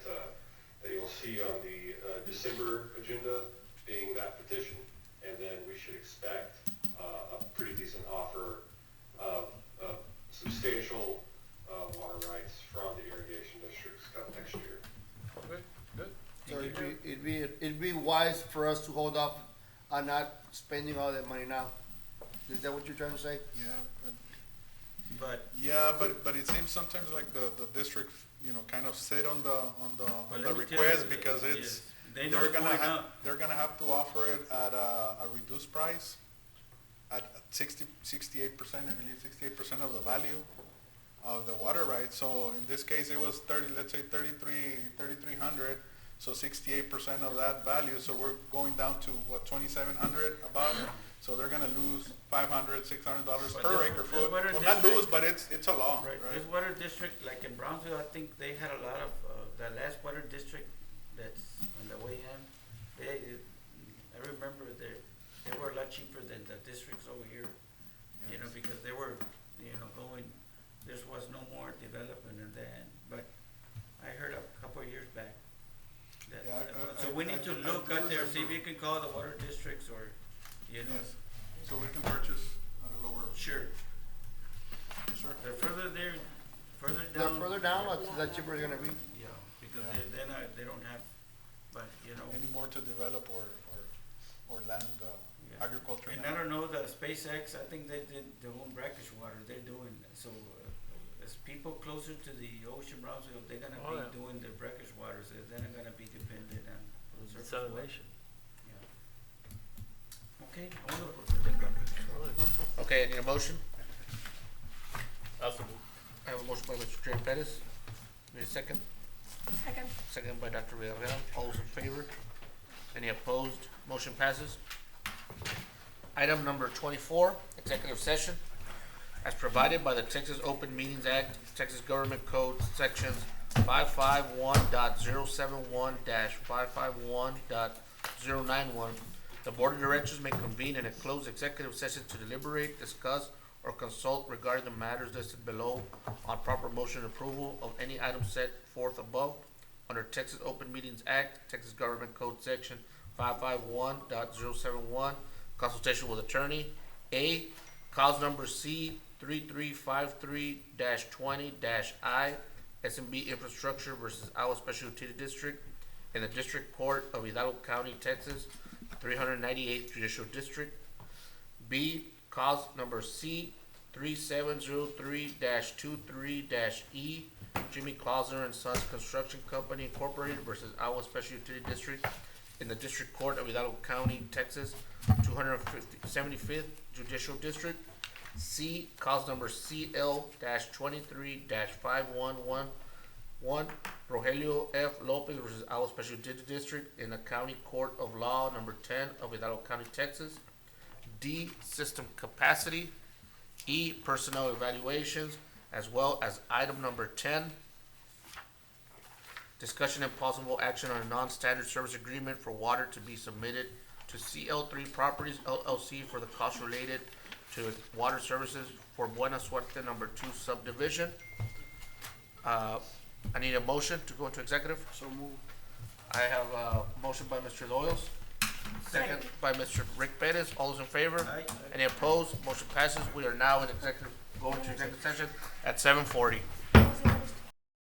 you'll see on the December agenda, being that petition, and then we should expect a pretty decent offer of substantial water rights from the irrigation districts come next year. Good, good. So it'd be wise for us to hold off on not spending all that money now. Is that what you're trying to say? But it seems sometimes like the district, kind of sit on the But let me tell request you, because yes, they know it's going up. they're gonna have to offer it at a reduced price at 68%, I believe 68% of the value of the water rights. So in this case, it was 3,300. So 68% of that value. So we're going down to what, 2,700 about. So they're gonna lose $500, $600 But per this- acre this foot. water Well, not district- lose, but it's a law, Right, right? this water district, like in Brownsville, I think they had a lot of, the last water district that's on the way in, I remember they were a lot cheaper than the districts over here, because they were, going, there was no more development in that, but I heard a couple of years back that, so we need to look out there, see if you can call the water districts or, Yes, so we can purchase at a lower. Sure. Yes, sir. The further The down. further down, the cheaper it's gonna be. Yeah, because Yeah. they don't have, but, Any more to develop or land, Yeah. agriculture. And now. I don't know, the SpaceX, I think they did their own brackish water, they're doing, so, as people closer to the ocean, Brownsville, they're gonna Oh, yeah. be doing their brackish waters, they're not gonna be dependent on surface water. Desalination. Yeah. Okay, I wanna put the thing back. Okay, I need a motion. Awesome. I have a motion by Mr. Jerry Pettis. Need a second? Second. Second by Dr. Villarreal. All those in favor? Any opposed? Motion passes. Item number 24, executive session. As provided by the Texas Open Meetings Act, Texas Government Code Sections 551.071-551.091, the Board of Directors may convene in a closed executive session to deliberate, discuss, or consult regarding the matters listed below on proper motion and approval of any item set forth above under Texas Open Meetings Act, Texas Government Code Section 551.071, consultation with attorney. A, cause number C 3353-20-I, S&B Infrastructure versus AGUA Special Utility District in the District Court of Hidalgo County, Texas, 398th Judicial District. B, cause number C 3703-23-E, Jimmy Clauser and Sons Construction Company Incorporated versus AGUA Special Utility District in the District Court of Hidalgo County, Texas, 275th Judicial District. C, cause number CL-23-5111, Rogelio F. Lopez versus AGUA Special Utility District in the County Court of Law number 10 of Hidalgo County, Texas. D, system capacity. E, personnel evaluations, as well as item number 10, discussion and possible action on a non-standard service agreement for water to be submitted to CL3 Properties LLC for the costs related to water services for Buena Suerte number 2 subdivision. I need a motion to go into executive. So move. I have a motion by Mr. Doyles, second by Mr. Rick Perez. All those in favor? Aye. Any opposed? Motion passes. We are now in executive, going to executive session at 7:40.